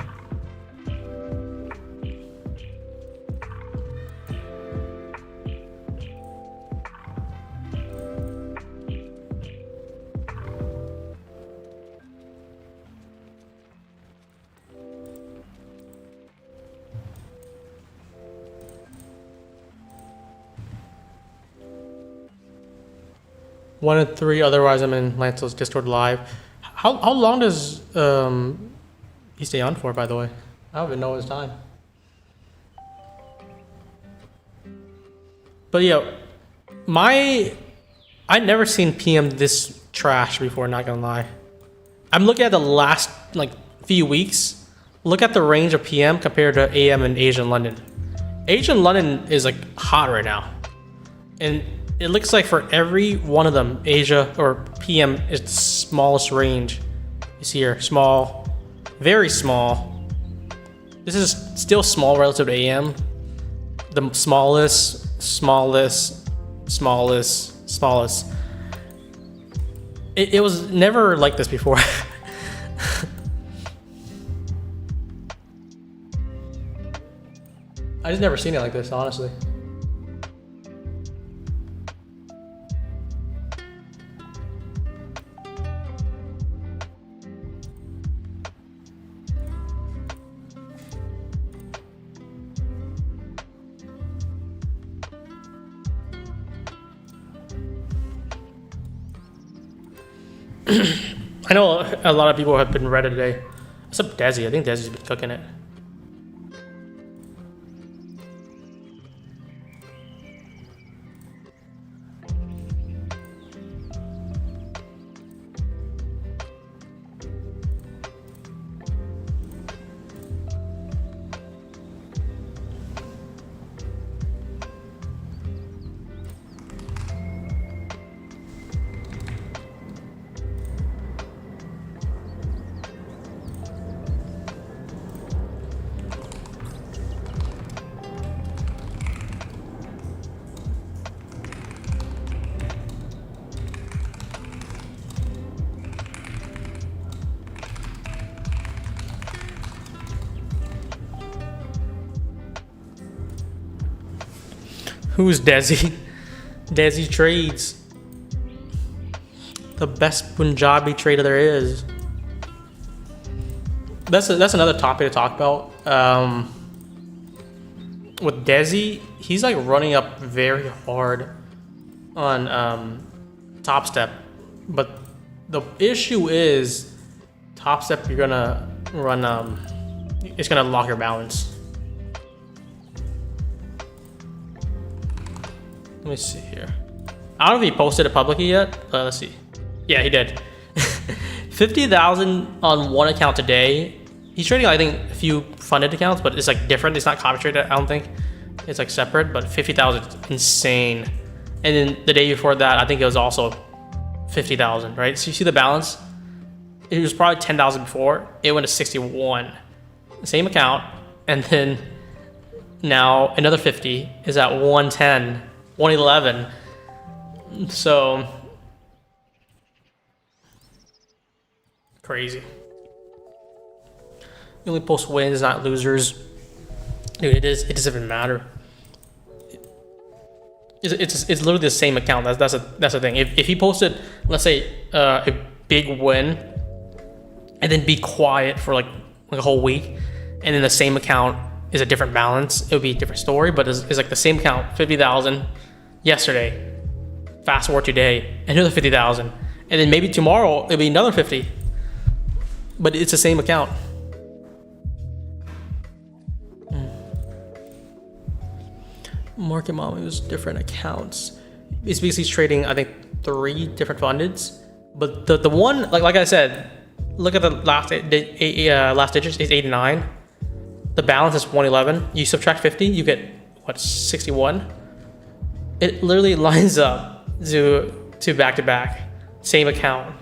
One and 3, otherwise I'm in Lancel's Discord live. How long does he stay on for, by the way? I don't even know his time. But yeah, I never seen PM this trash before, not gonna lie. I'm looking at the last like few weeks. Look at the range of PM compared to AM in Asia and London. Asia and London is like hot right now. And it looks like for every one of them, Asia or PM is the smallest range. You see here, small, very small. This is still small relative to AM. The smallest, smallest, smallest, smallest. It was never like this before. I just never seen it like this, honestly. I know a lot of people have been ready today. Except Desi. I think Desi's been cooking it. Who's Desi? Desi Trades. The best Punjabi trader there is. That's another topic to talk about. With Desi, he's like running up very hard on Top Step. But the issue is Top Step, you're gonna run, it's gonna lock your balance. Let me see here. I don't know if he posted it publicly yet. Let's see. Yeah, he did. 50,000 on one account today. He's trading, I think, a few funded accounts, but it's like different. It's not copy traded, I don't think. It's like separate, but 50,000 is insane. And then the day before that, I think it was also 50,000, right? So you see the balance? It was probably 10,000 before. It went to 61. Same account. And then now another 50 is at 110. 111. So crazy. You only post wins, not losers. Dude, it doesn't even matter. It's literally the same account. That's the thing. If he posted, let's say, a big win, and then be quiet for like a whole week, and then the same account is a different balance, it would be a different story. But it's like the same account, 50,000 yesterday. Fast forward today, another 50,000, and then maybe tomorrow it'll be another 50. But it's the same account. Market Mom was different accounts. It's basically trading, I think, 3 different fundeds. But the one, like I said, look at the last digits is 89. The balance is 111. You subtract 50, you get what, 61. It literally lines up to back to back, same account.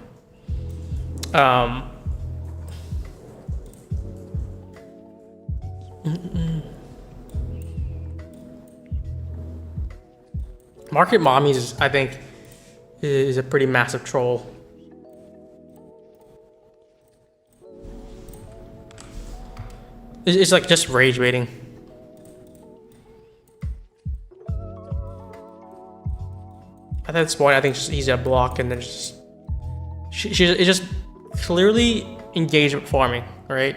Market Mommies, I think, is a pretty massive troll. It's like just rage baiting. At this point, I think it's just easy to block, and then just it's just clearly engagement farming, right?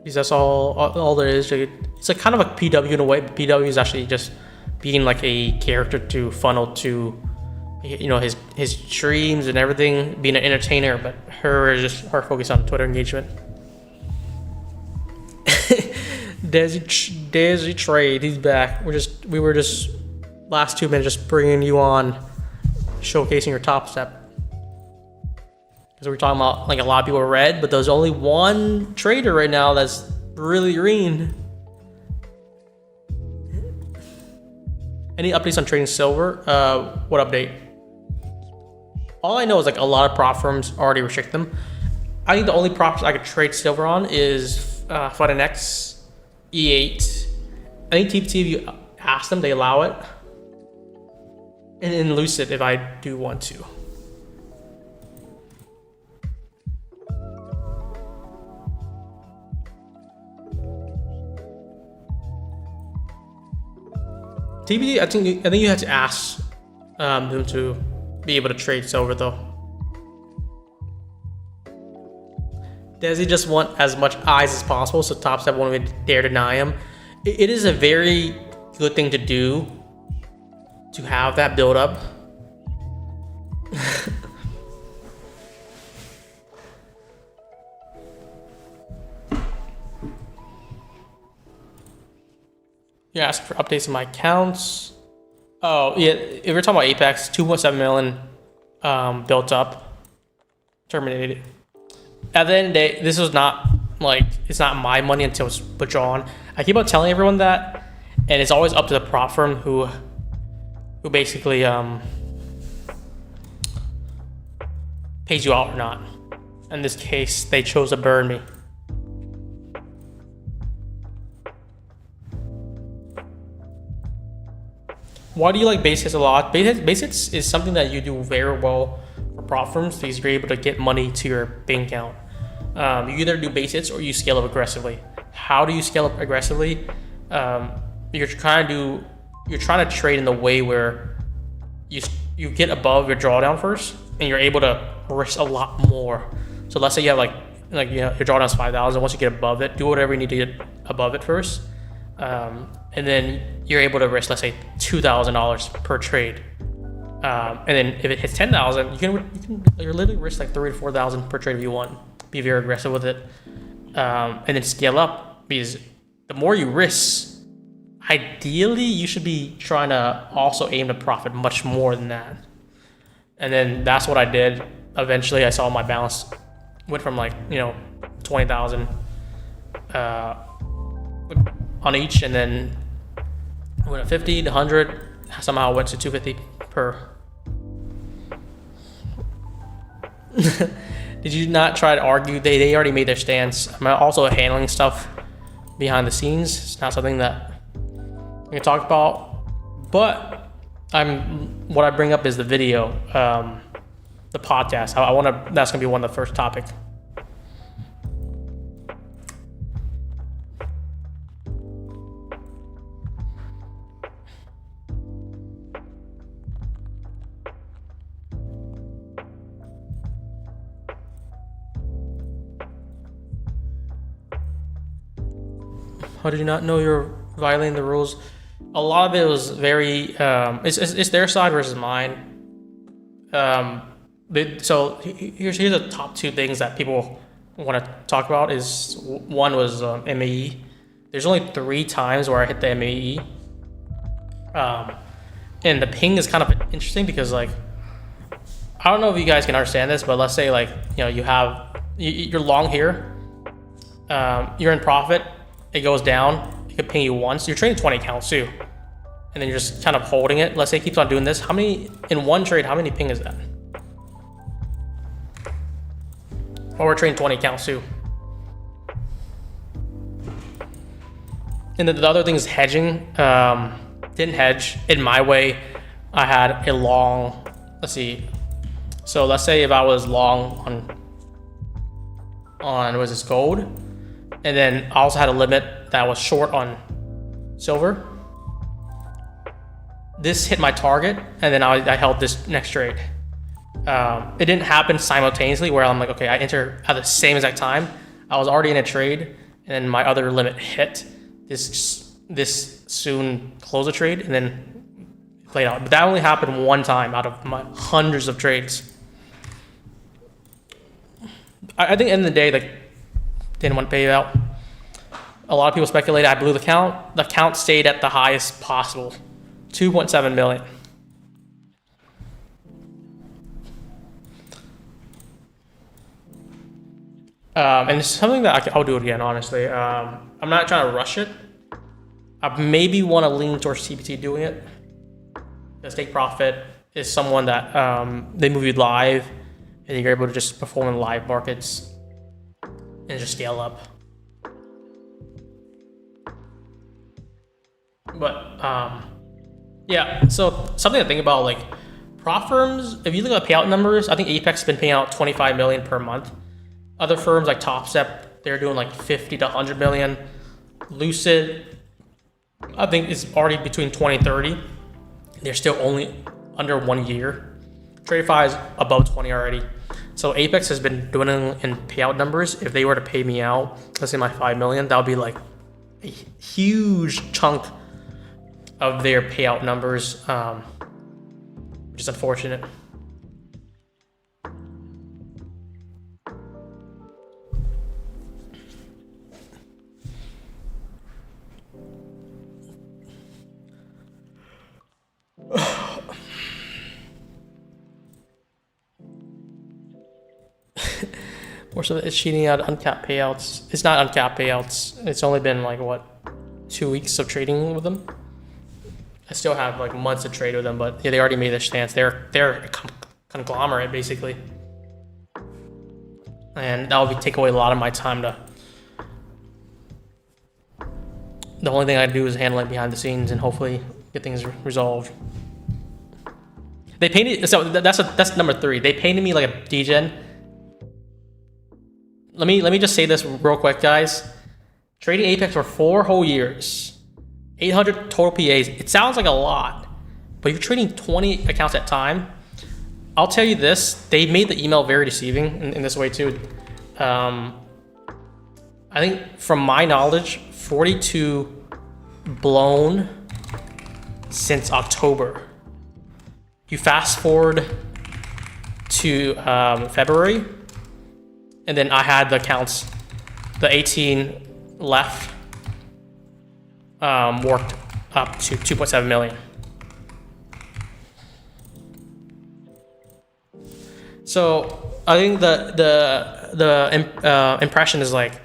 Because that's all there is. It's like kind of like PW in a way. But PW is actually just being like a character to funnel to, you know, his streams and everything, being an entertainer. But her focus on Twitter engagement. Desi Trade, he's back. We were just last 2 minutes just bringing you on, showcasing your Top Step. Because we're talking about like a lot of people are red, but there's only one trader right now that's really green. Any updates on trading silver? What update? All I know is like a lot of prop firms already restrict them. I think the only props I could trade silver on is FUNNX, E8. I think TPT, if you ask them, they allow it. And then Lucid if I do want to. TBD, I think you have to ask them to be able to trade silver though. Does he just want as much eyes as possible so Top Step won't even dare deny him? It is a very good thing to do, to have that build up. You're asking for updates in my accounts. Oh yeah, if you're talking about Apex, 2.7 million built up, terminated. At the end of the day, this was not like, it's not my money until it's withdrawn. I keep on telling everyone that, and it's always up to the prop firm who basically pays you out or not. In this case, they chose to burn me. Why do you like base hits a lot? Base hits is something that you do very well for prop firms because you're able to get money to your bank account. You either do base hits or you scale up aggressively. How do you scale up aggressively? You're trying to trade in the way where you get above your drawdown first, and you're able to risk a lot more. So let's say you have like your drawdown's 5,000. Once you get above it, do whatever you need to get above it first, and then you're able to risk, let's say, $2,000 per trade. And then if it hits 10,000, you're literally risk like 3,000 to 4,000 per trade if you want. Be very aggressive with it, and then scale up, because the more you risk, ideally you should be trying to also aim to profit much more than that. And then that's what I did. Eventually, I saw my balance went from 20,000 on each, and then went to 50 to 100. Somehow went to 250 per. Did you not try to argue? They already made their stance. I'm also handling stuff behind the scenes. It's not something that we can talk about. But what I bring up is the video, the podcast. That's gonna be one of the first topics. How did you not know you're violating the rules? A lot of it was very, it's their side versus mine. So here's the top two things that people want to talk about. Is one was MAE. There's only 3 times where I hit the MAE. And the ping is kind of interesting because I don't know if you guys can understand this, but let's say you're long here, you're in profit, it goes down, it could ping you once. You're trading 20 accounts too, and then you're just kind of holding it. Let's say it keeps on doing this. How many in one trade? How many ping is that? Or we're trading 20 accounts too. And then the other thing is hedging. Didn't hedge in my way. I had a long. Let's see. So let's say if I was long on was this gold, and then I also had a limit that was short on silver. This hit my target, and then I held this next trade. It didn't happen simultaneously where I'm like, okay, I enter at the same exact time. I was already in a trade, and then my other limit hit. This soon closed the trade, and then played out. But that only happened one time out of my hundreds of trades. I think at the end of the day, didn't want to pay it out. A lot of people speculated I blew the count. The count stayed at the highest possible, 2.7 million. And it's something that I'll do it again, honestly. I'm not trying to rush it. I maybe want to lean towards CPT doing it. Because Take Profit is someone that they move you live, and you're able to just perform in live markets and just scale up. But yeah, so something to think about, prop firms. If you look at the payout numbers, I think Apex has been paying out 25 million per month. Other firms like TopStep, they're doing 50 to 100 million. Lucid, I think it's already between 20 and 30. They're still only under 1 year. TradeFi is above 20 already. So Apex has been doing it in payout numbers. If they were to pay me out, let's say my 5 million, that would be a huge chunk of their payout numbers, which is unfortunate. More so it's cheating out uncapped payouts. It's not uncapped payouts. It's only been like what, 2 weeks of trading with them. I still have like months to trade with them, but yeah, they already made their stance. They're a conglomerate basically, and that will take away a lot of my time to. The only thing I do is handle it behind the scenes and hopefully get things resolved. They painted, so that's number 3. They painted me like a degen. Let me just say this real quick, guys. Trading Apex for 4 whole years, 800 total PAs. It sounds like a lot, but you're trading 20 accounts at a time. I'll tell you this: they made the email very deceiving in this way too. I think, from my knowledge, 42 blown since October. You fast forward to February, and then I had the accounts, the 18 left, worked up to 2.7 million. So I think the impression is like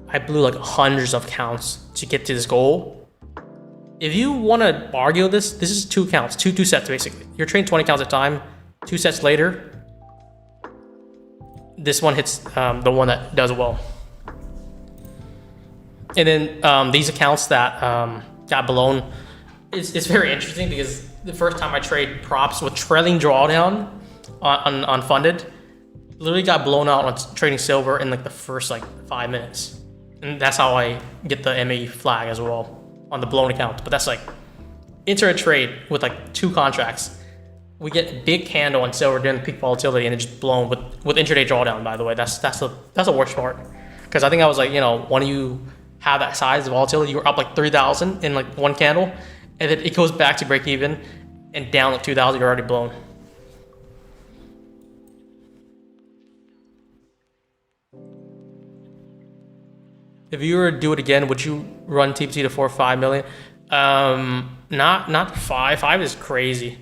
I blew like hundreds of accounts to get to this goal. If you want to argue this is 2 accounts, two sets basically. You're trading 20 accounts at a time. 2 sets later, this one hits the one that does well. And then these accounts that got blown, it's very interesting because the first time I trade props with trailing drawdown on funded, literally got blown out on trading silver in like the first like 5 minutes. And that's how I get the ME flag as well on the blown account. But that's like enter a trade with like 2 contracts. We get a big candle on silver during the peak volatility and it's just blown with intraday drawdown, by the way. That's the worst part. Because I think I was like, when you have that size of volatility, you were up like 3,000 in like 1 candle, and then it goes back to break even and down like 2,000, you're already blown. If you were to do it again, would you run TPT to 4 or 5 million? Not 5. 5 is crazy.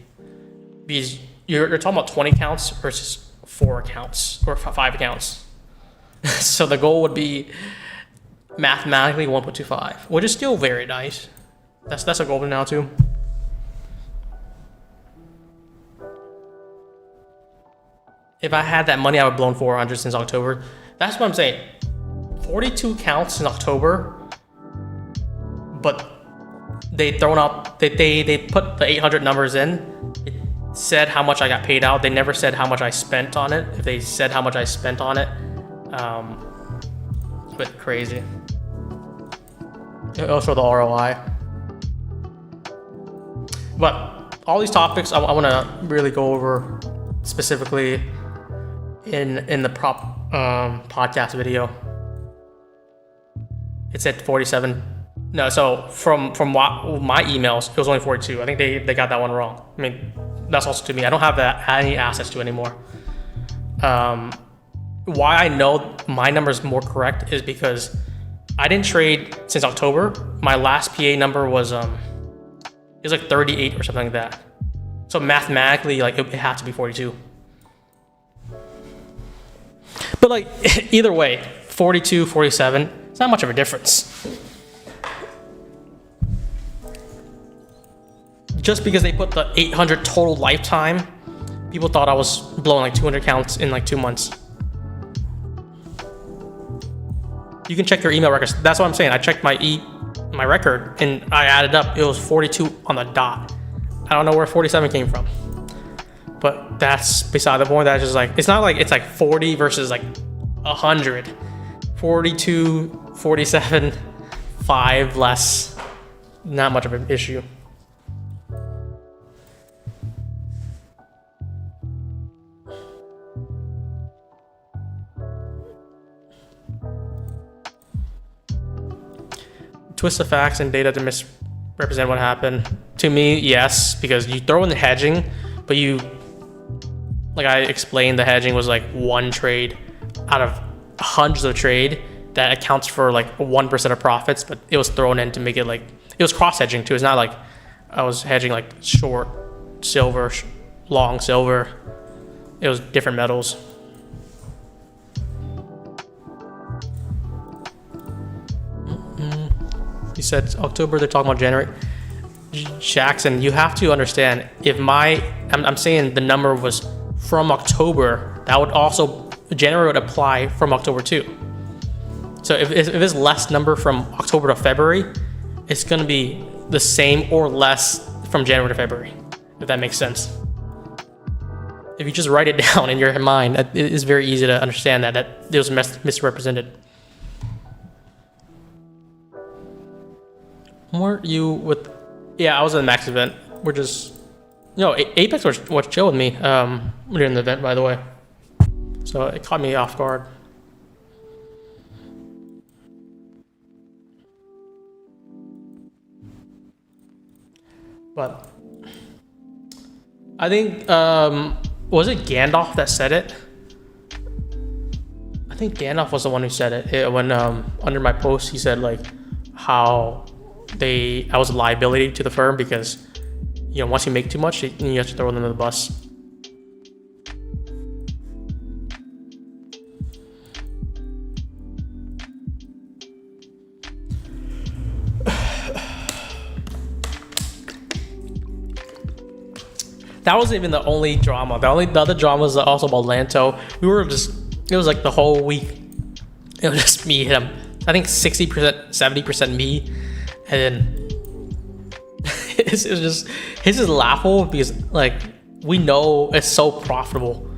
Because you're talking about 20 accounts versus 4 accounts or 5 accounts. So the goal would be mathematically 1.25, which is still very nice. That's a goal now too. If I had that money, I would have blown 400 since October. That's what I'm saying. 42 counts in October, but they put the 800 numbers in. It said how much I got paid out. They never said how much I spent on it. If they said how much I spent on it, it's a bit crazy. Also the ROI. But all these topics I want to really go over specifically in the prop podcast video. It said 47. No, so from my emails, it was only 42. I think they got that one wrong. I mean, that's also to me. I don't have any assets to anymore. Why I know my number is more correct is because I didn't trade since October. My last PA number was it was like 38 or something like that. So mathematically, like it had to be 42. But like either way, 42, 47, it's not much of a difference. Just because they put the 800 total lifetime, people thought I was blowing like 200 counts in like 2 months. You can check your email records. That's what I'm saying. I checked my record and I added up. It was 42 on the dot. I don't know where 47 came from, but that's beside the point. That's just like, it's not like it's like 40 versus like 100. 42, 47, 5 less. Not much of an issue. Twist the facts and data to misrepresent what happened. To me, yes, because you throw in the hedging, but like I explained, the hedging was like 1 trade out of hundreds of trade that accounts for like 1% of profits, but it was thrown in to make it like, it was cross hedging too. It's not like I was hedging like short silver, long silver. It was different metals. You said October, they're talking about January. Jackson, you have to understand, if I'm saying the number was from October, that would also, January would apply from October too. So if it's less number from October to February, it's going to be the same or less from January to February, if that makes sense. If you just write it down in your mind, it is very easy to understand that it was misrepresented. Weren't you with... Yeah, I was at the max event. We're just... No, Apex was chill with me during the event, by the way. So it caught me off guard. But I think, was it Gandalf that said it? I think Gandalf was the one who said it. When under my post, he said like how I was a liability to the firm because, you know, once you make too much, you have to throw them under the bus. That wasn't even the only drama. The other drama was also about Lanto. It was like the whole week. It was just me and him. I think 60%, 70% me. And then it was just, his is laughable because like, we know it's so profitable.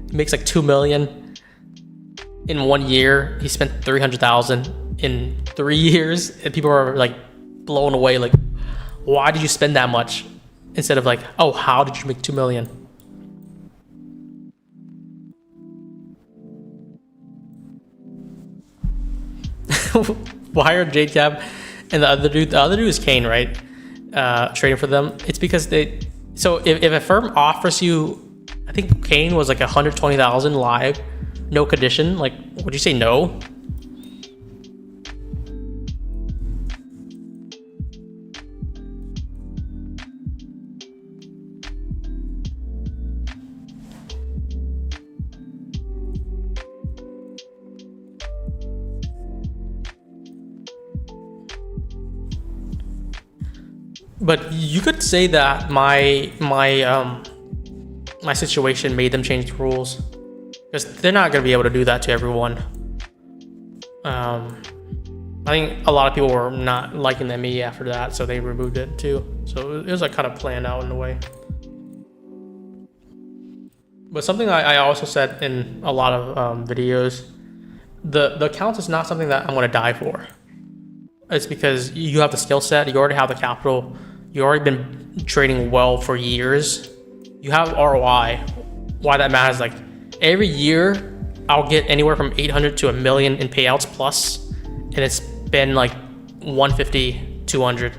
It makes like 2 million in 1 year. He spent 300,000 in 3 years. And people are like blown away. Like, why did you spend that much? Instead of like, oh, how did you make 2 million? Why are JCab and the other dude is Kane, right? Trading for them. It's because so if a firm offers you, I think Kane was like 120,000 live, no condition, like, would you say no? But you could say that my situation made them change the rules, because they're not going to be able to do that to everyone. I think a lot of people were not liking the ME after that, so they removed it too. So it was like kind of planned out in a way. But something I also said in a lot of videos, the accounts is not something that I'm going to die for. It's because you have the skill set, you already have the capital, you've already been trading well for years, you have ROI. Why that matters, like every year I'll get anywhere from 800 to $1 million in payouts plus, and it's been like 150, 200,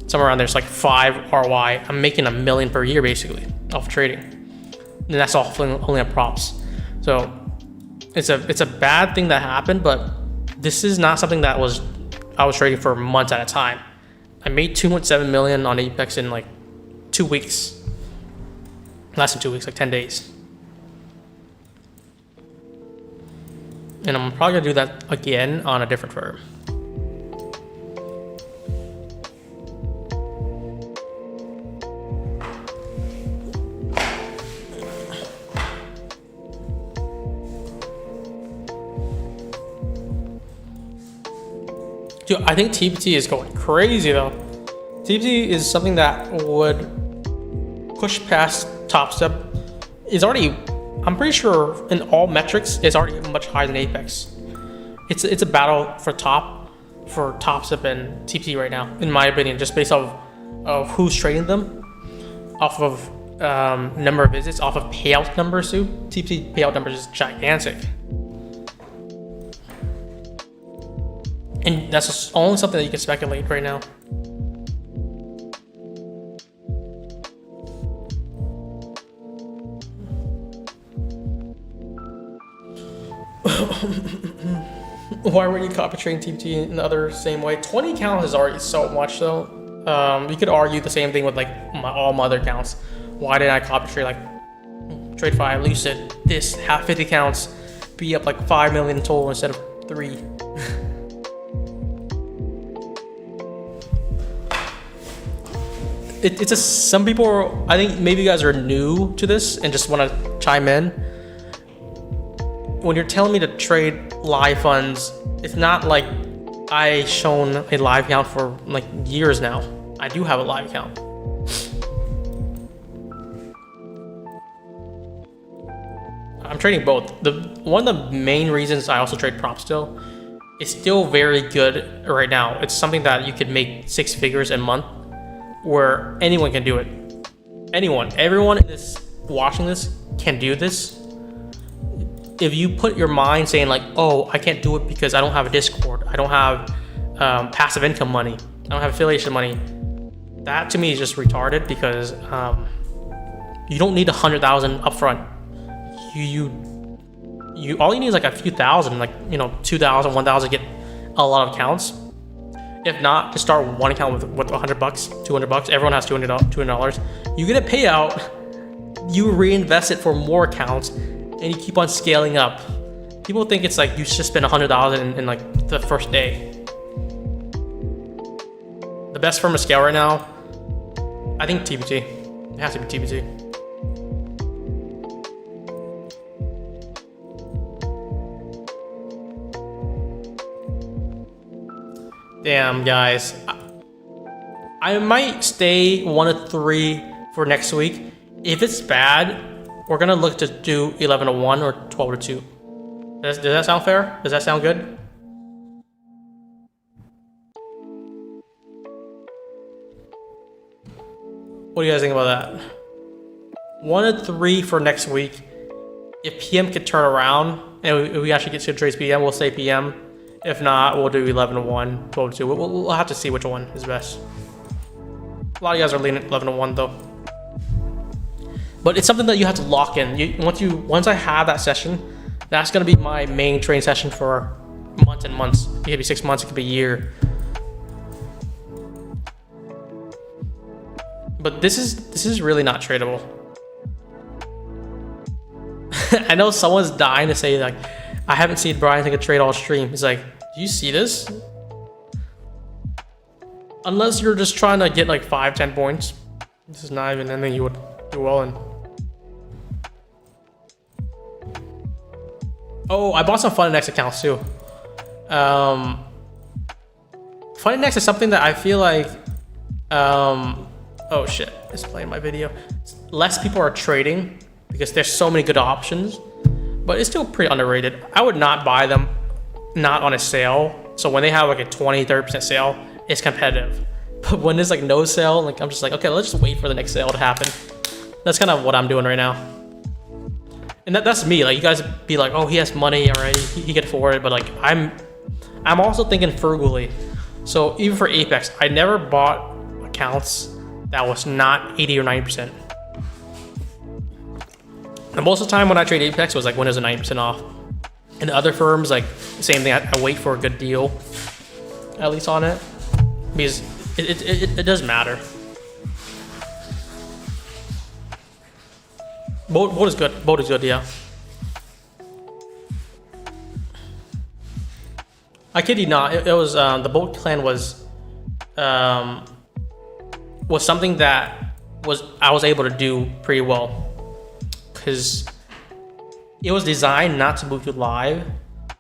somewhere around there. It's like 5 ROI. I'm making $1 million per year basically off trading, and that's all only on props. So it's a bad thing that happened, but this is not something that I was trading for months at a time. I made 2.7 million on Apex in like 2 weeks. Less than 2 weeks, like 10 days. And I'm probably gonna do that again on a different firm. Dude, I think TPT is going crazy though. TPT is something that would push past Top Step. It's already, I'm pretty sure in all metrics, it's already much higher than Apex. It's a battle for Top Step and TPT right now, in my opinion, just based off of who's trading them, off of number of visits, off of payout numbers too. TPT payout numbers is gigantic. And that's only something that you can speculate right now. Why were you copy trading TPT in the other same way? 20 counts is already so much though. You could argue the same thing with like all my other accounts. Why did I copy trade like Trade 5, Lucid, this, have 50 counts, be up like 5 million total instead of 3? it's just some people are, I think maybe you guys are new to this and just want to chime in. When you're telling me to trade live funds, it's not like I shown a live account for like years now. I do have a live account. I'm trading both. One of the main reasons I also trade prop still, it's still very good right now. It's something that you could make 6 figures a month, where anyone can do it. Anyone, everyone in this watching this can do this. If you put your mind saying like, oh, I can't do it because I don't have a Discord, I don't have passive income money, I don't have affiliation money, that to me is just retarded, because you don't need 100,000 upfront. You all you need is like a few thousand, like 2,000, 1,000, get a lot of accounts. If not, just start one account with $100, $200. Everyone has $200. You get a payout, you reinvest it for more accounts, and you keep on scaling up. People think it's like you should spend $100,000 in like the first day. The best firm to scale right now, I think TBT. It has to be TBT. Damn, guys. I might stay 1 of 3 for next week. If it's bad, we're gonna look to do 11-1 or 12-2. Does that sound fair? Does that sound good? What do you guys think about that? 1 of 3 for next week. If PM could turn around and we actually get to trades PM, we'll say PM. If not, we'll do 11-1, 12-2. We'll have to see which one is best. A lot of you guys are leaning 11-1 though. But it's something that you have to lock in. Once I have that session, that's gonna be my main trading session for months and months. It could be 6 months, it could be a year. But this is really not tradable. I know someone's dying to say like, I haven't seen Brian take a trade all stream. He's like, do you see this? Unless you're just trying to get like 5-10 points, this is not even anything you would do well in. Oh, I bought some FundNext accounts too. FundNext is something that I feel like, oh shit, it's playing my video. Less people are trading because there's so many good options, but it's still pretty underrated. I would not buy them, not on a sale. So when they have like a 20-30% sale, it's competitive. But when there's like no sale, like I'm just like, okay, let's just wait for the next sale to happen. That's kind of what I'm doing right now. And that's me. Like you guys be like, oh, he has money already, he can afford it. But like I'm also thinking frugally. So even for Apex, I never bought accounts that was not 80 or 90%. And most of the time when I trade Apex was like when it was a 90% off. And the other firms, like same thing, I wait for a good deal, at least on it, because it does matter. Boat is good. Boat is good, yeah. I kid you not. It was the boat clan was something that I was able to do pretty well, because it was designed not to move to live.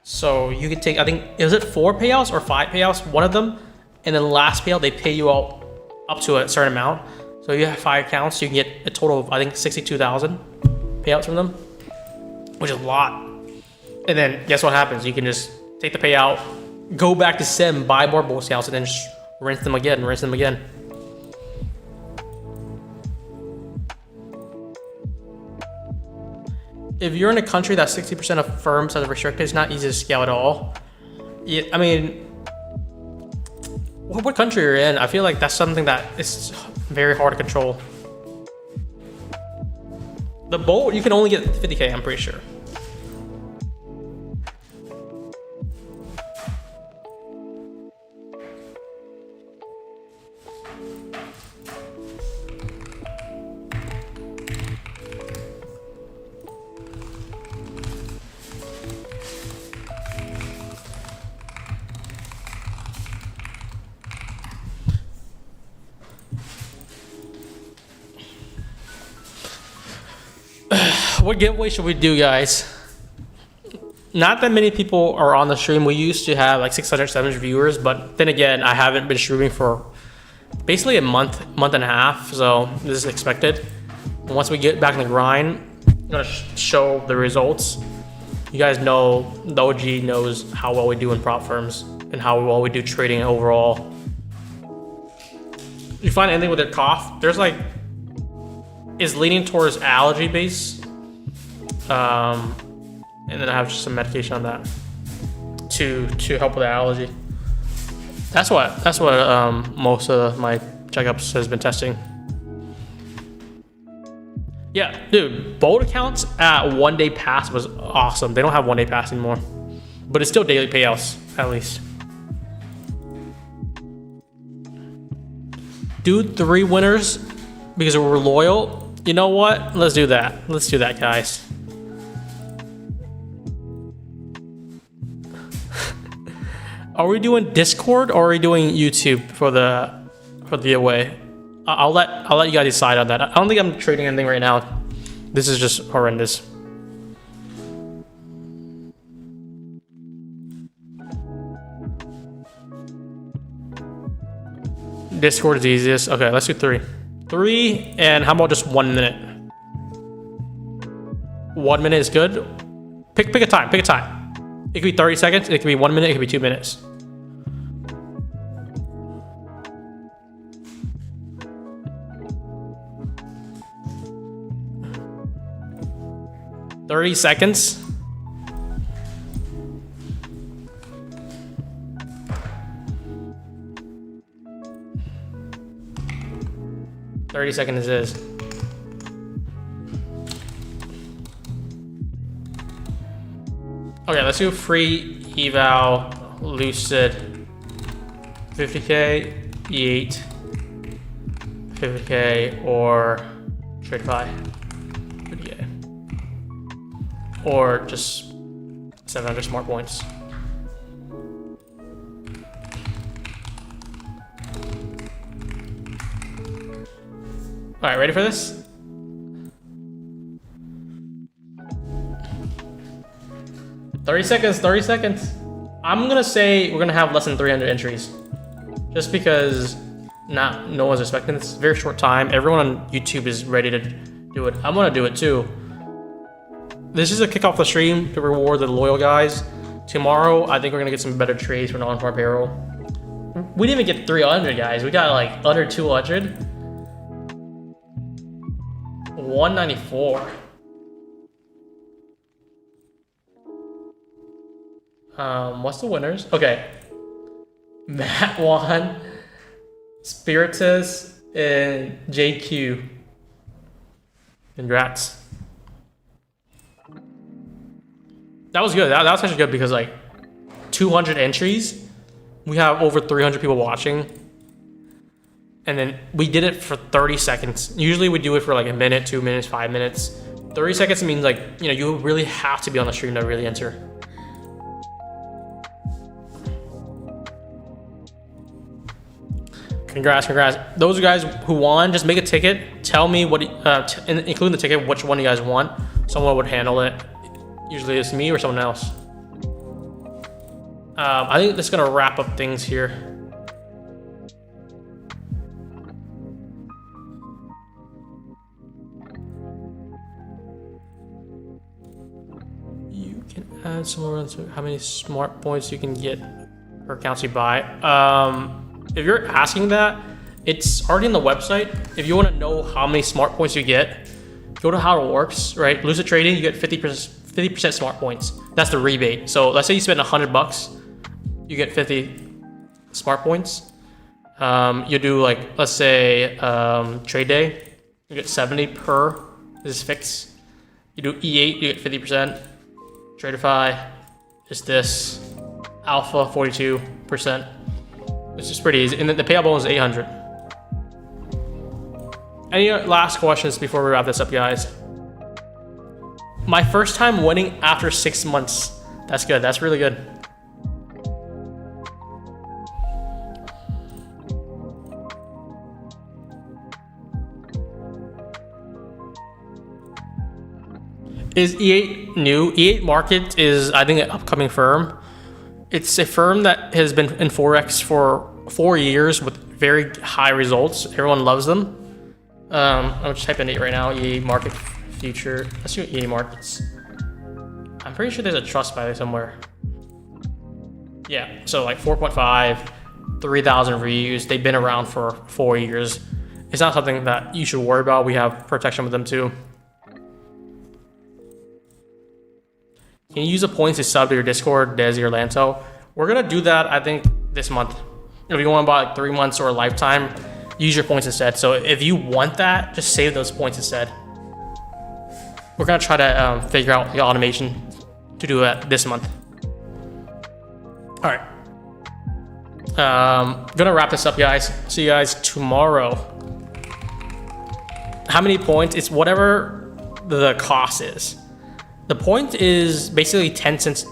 So you could take, I think, is it 4 payouts or 5 payouts? One of them, and then the last payout they pay you out up to a certain amount. So you have 5 accounts, you can get a total of I think 62,000 payouts from them, which is a lot. And then guess what happens? You can just take the payout, go back to sim, buy more Boy Scouts, and then just rinse them again, rinse them again. If you're in a country that 60% of firms are restricted, it's not easy to scale at all. Yeah, I mean, what country you're in, I feel like that's something that is very hard to control. The bolt, you can only get 50K, I'm pretty sure. What giveaway should we do, guys? Not that many people are on the stream. We used to have like 600, 700 viewers, but then again, I haven't been streaming for basically a month and a half, so this is expected. And once we get back in the grind, I'm gonna show the results. You guys know, the OG knows how well we do in prop firms and how well we do trading overall. You find anything with their cough, there's like, is leaning towards allergy base. And then I have some medication on that to help with the allergy. That's what most of my checkups has been testing. Yeah, dude, bold accounts at 1 day pass was awesome. They don't have 1 day pass anymore, but it's still daily payouts at least. Do 3 winners because we're loyal. You know what? Let's do that. Let's do that, guys. Are we doing Discord or are we doing YouTube for the giveaway? I'll let you guys decide on that. I don't think I'm trading anything right now. This is just horrendous. Discord is the easiest. Okay, let's do 3. 3, and how about just 1 minute? 1 minute is good. Pick a time. Pick a time. It could be 30 seconds. It could be 1 minute. It could be 2 minutes. $30 seconds. $30 seconds is. Okay, let's do free eval lucid 50k E8 50k or TradeFi 50k or just 700 smart points. All right, ready for this? $30 seconds, 30 seconds. I'm gonna say we're gonna have less than 300 entries. Just because no one's expecting this. It's a very short time. Everyone on YouTube is ready to do it. I'm gonna do it too. This is a kick off the stream to reward the loyal guys. Tomorrow, I think we're gonna get some better trades for non-farm payroll. We didn't even get 300, guys. We got like under 200. 194. What's the winners? Okay. Matt won, Spiritus, and JQ. Congrats. That was good. That was actually good because like 200 entries. We have over 300 people watching. And then we did it for 30 seconds. Usually we do it for like a minute, 2 minutes, 5 minutes. 30 seconds means like, you know, you really have to be on the stream to really enter. Congrats, congrats. Those guys who won, just make a ticket. Tell me what, including the ticket, which one you guys want. Someone would handle it. Usually it's me or someone else. I think that's gonna wrap up things here. You can add somewhere else how many smart points you can get per accounts you buy. If you're asking that, it's already on the website. If you want to know how many smart points you get, go to how it works, right? Lucid Trading, you get 50% smart points. That's the rebate. So let's say you spend $100, you get 50 smart points. You do like, let's say trade day, you get 70 per, this is fixed. You do E8, you get 50%. TradeFi is this, Alpha 42%. It's just pretty easy. And then the payout bonus is 800. Any last questions before we wrap this up, guys? My first time winning after 6 months. That's good. That's really good. Is E8 new? E8 Market is, I think, an upcoming firm. It's a firm that has been in Forex for 4 years with very high results. Everyone loves them. I'm just typing it right now. E8 Market Future. Let's do E8 Markets. I'm pretty sure there's a trust by there somewhere. Yeah, so like 4.5, 3,000 reviews. They've been around for 4 years. It's not something that you should worry about. We have protection with them too. Can you use the points to sub to your Discord, Desi, or Lanto? We're gonna do that, I think, this month. If you want to buy like 3 months or a lifetime, use your points instead. So if you want that, just save those points instead. We're gonna try to figure out the automation to do that this month. All right. Gonna wrap this up, guys. See you guys tomorrow. How many points? It's whatever the cost is. The point is basically 10 cents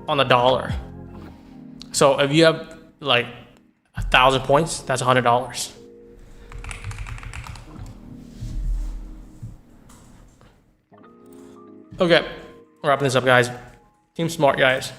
on the dollar. So if you have like 1,000 points, that's $100. Okay, wrapping this up, guys. Team smart, guys.